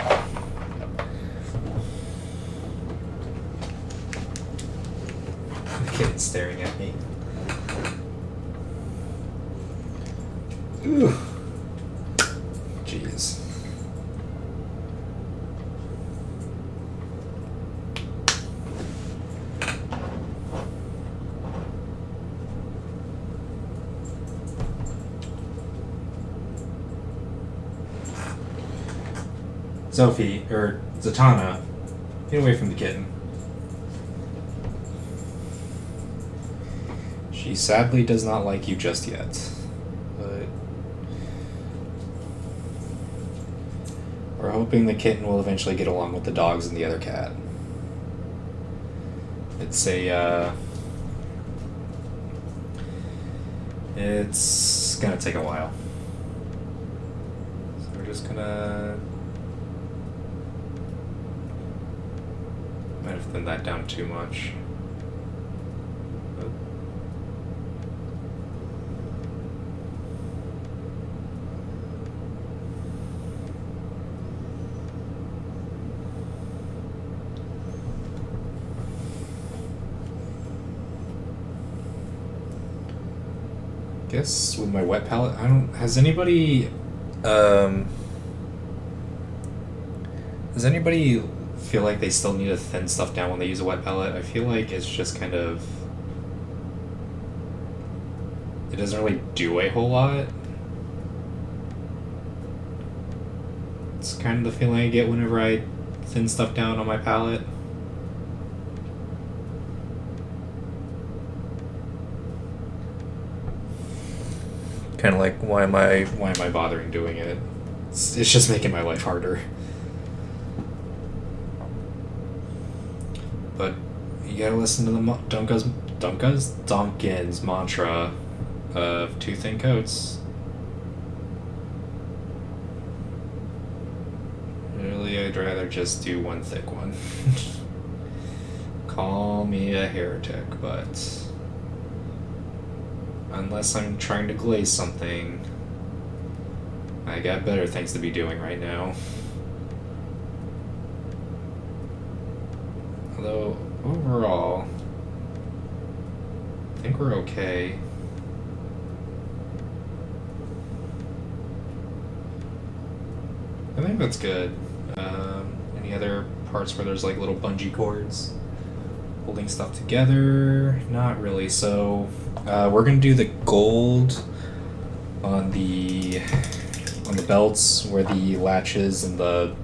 The kid's staring at me. Ooh. Jeez. Sophie, or Zatanna, get away from the kitten. She sadly does not like you just yet. But we're hoping the kitten will eventually get along with the dogs and the other cat. It's it's gonna take a while. So we're just gonna... Might have thinned that down too much. Guess with my wet palette, has anybody feel like they still need to thin stuff down when they use a wet palette? I feel like it's just kind of, it doesn't really do a whole lot. It's kind of the feeling I get whenever I thin stuff down on my palette. Kind of like, why am I bothering doing it? It's just making my life harder. But you gotta listen to the Duncan's mantra of 2 thin coats. Really, I'd rather just do 1 thick one. Call me a heretic, but unless I'm trying to glaze something, I got better things to be doing right now. Although, overall, I think we're okay. I think that's good. Any other parts where there's like little bungee cords holding stuff together? Not really. So we're gonna do the gold on the belts where the latches and the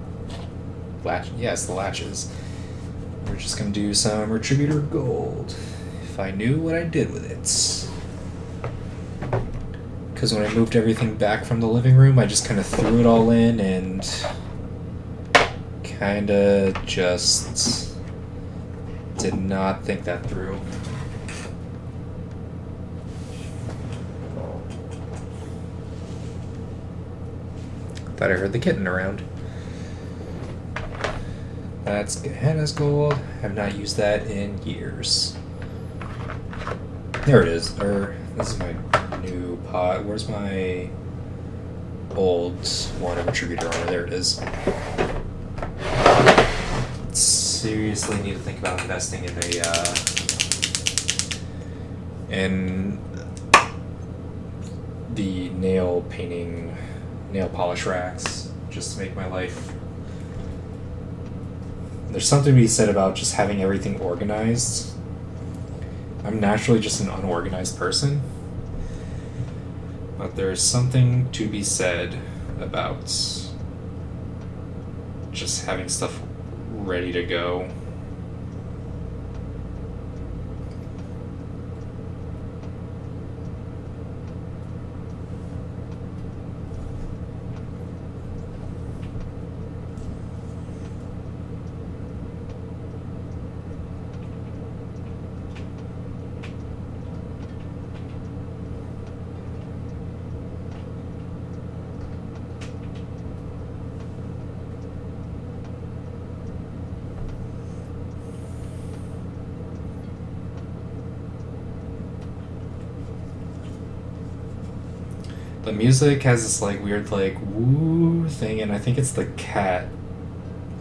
latches. We're just gonna do some Retributor gold. If I knew what I did with it. Because when I moved everything back from the living room, I just kind of threw it all in and kind of just did not think that through. Thought I heard the kitten around. That's Hannah's gold. Have not used that in years. There it is. This is my new pot. Where's my old one of Retributor armor? There it is. Seriously need to think about investing in the nail polish racks, just to make my life. There's something to be said about just having everything organized. I'm naturally just an unorganized person. But there's something to be said about just having stuff ready to go. The music has this like weird like woo thing, and I think it's the cat.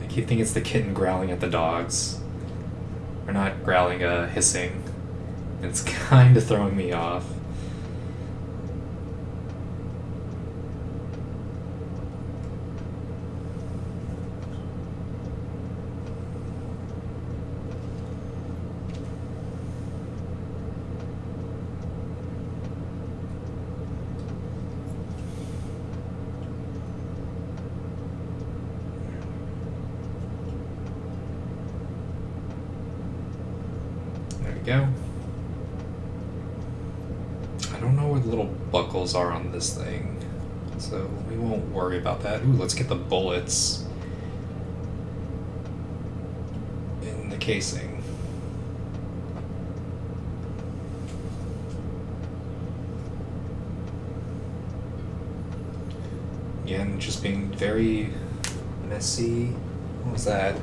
I keep thinking it's the kitten growling at the dogs, or not growling, hissing. It's kind of throwing me off. Go. I don't know where the little buckles are on this thing, so we won't worry about that. Ooh, let's get the bullets in the casing. Again, just being very messy. What was that?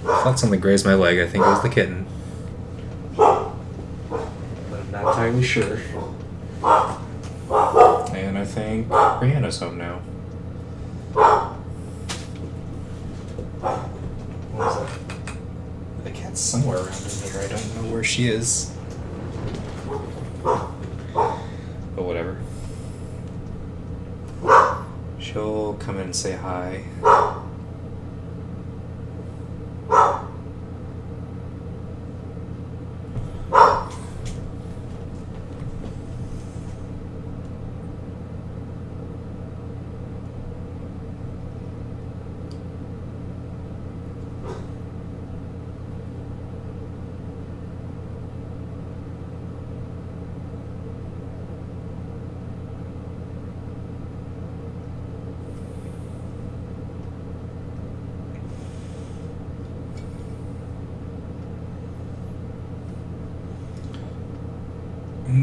I felt something graze my leg. I think it was the kitten, but I'm not entirely sure. And I think Brianna's home now. What was that? The cat's somewhere around in here. I don't know where she is. But whatever. She'll come in and say hi.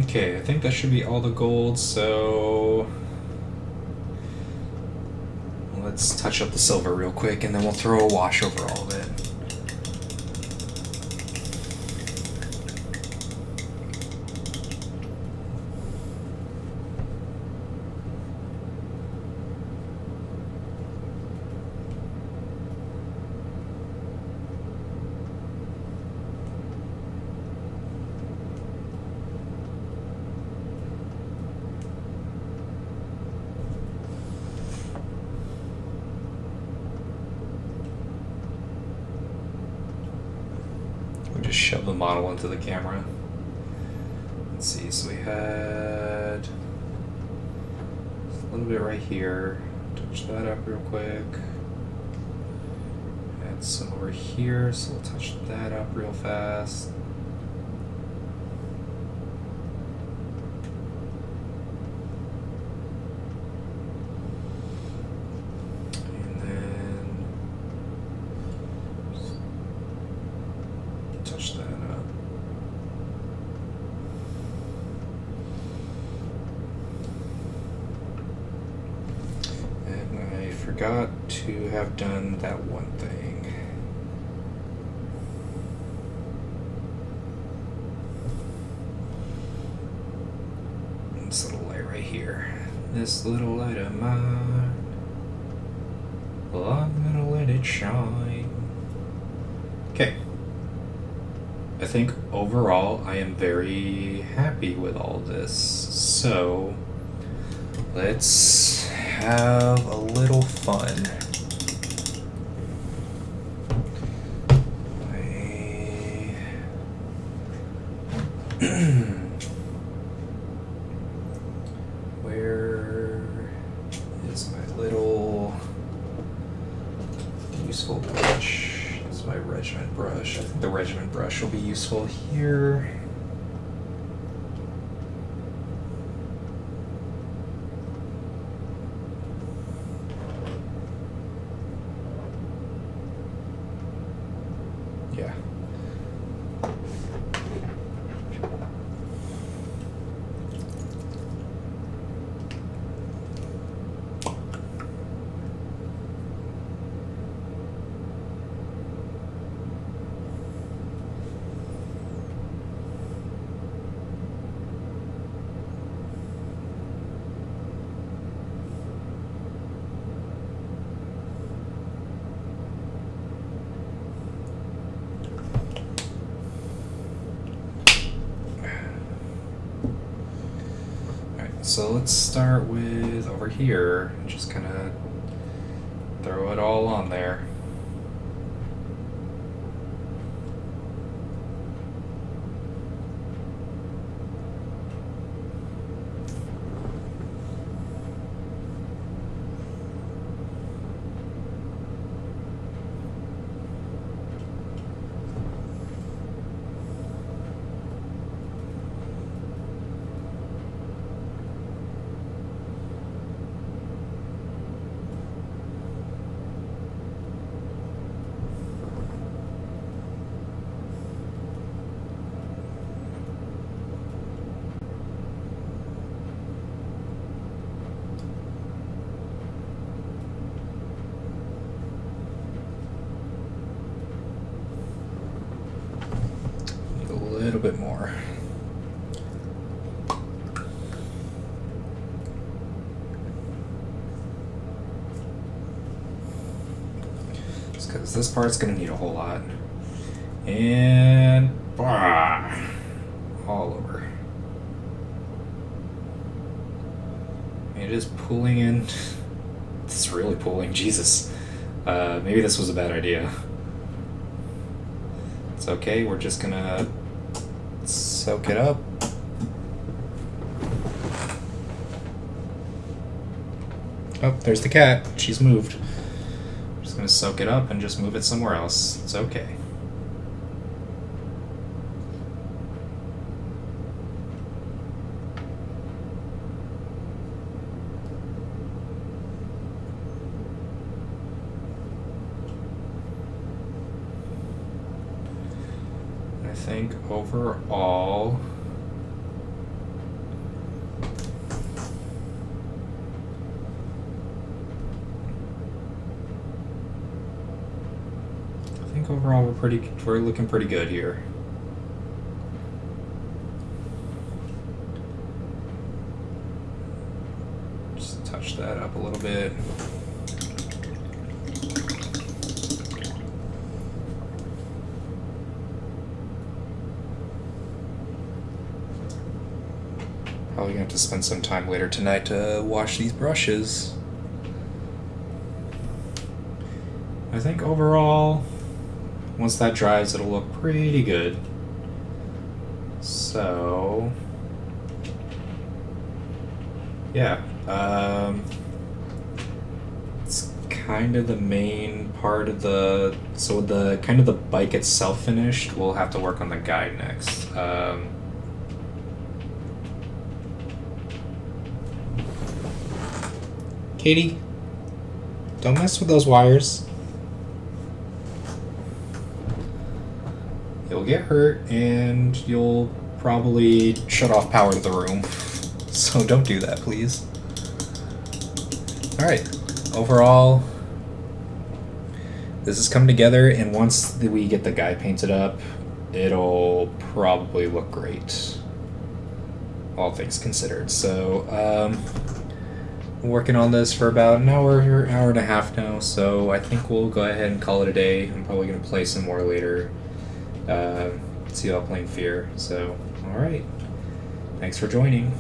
Okay, I think that should be all the gold, so let's touch up the silver real quick, and then we'll throw a wash over all of it. Just shove the model into the camera. Let's see, so we had a little bit right here. Touch that up real quick. Add some over here, so we'll touch that up real fast. Forgot to have done that one thing. This little light right here. This little light of mine, well, I'm gonna let it shine. Okay. I think overall I am very happy with all this. So Let's have a little fun. Where is my little useful brush? This is my regiment brush. I think the regiment brush will be useful here. Yeah. So let's start with over here and just kind of throw it all on there. A little bit more. Just because this part's going to need a whole lot. And all over. It is pulling in. It's really pulling. Jesus. Maybe this was a bad idea. It's okay. We're just going to soak it up. Oh, there's the cat. She's moved. I'm just gonna soak it up and just move it somewhere else. It's okay. I think overall we're looking pretty good here. Just touch that up a little bit. Probably gonna have to spend some time later tonight to wash these brushes. I think overall, once that dries, it'll look pretty good. So, yeah, it's kind of the main part of the. So the kind of the bike itself finished. We'll have to work on the guide next. Katie, don't mess with those wires. You'll get hurt and you'll probably shut off power to the room. So don't do that, please. Alright, overall, this is coming together, and once we get the guy painted up, it'll probably look great, all things considered. So, I'm working on this for about an hour and a half now, so I think we'll go ahead and call it a day. I'm probably going to play some more later. See you all playing Fear. So, alright. Thanks for joining.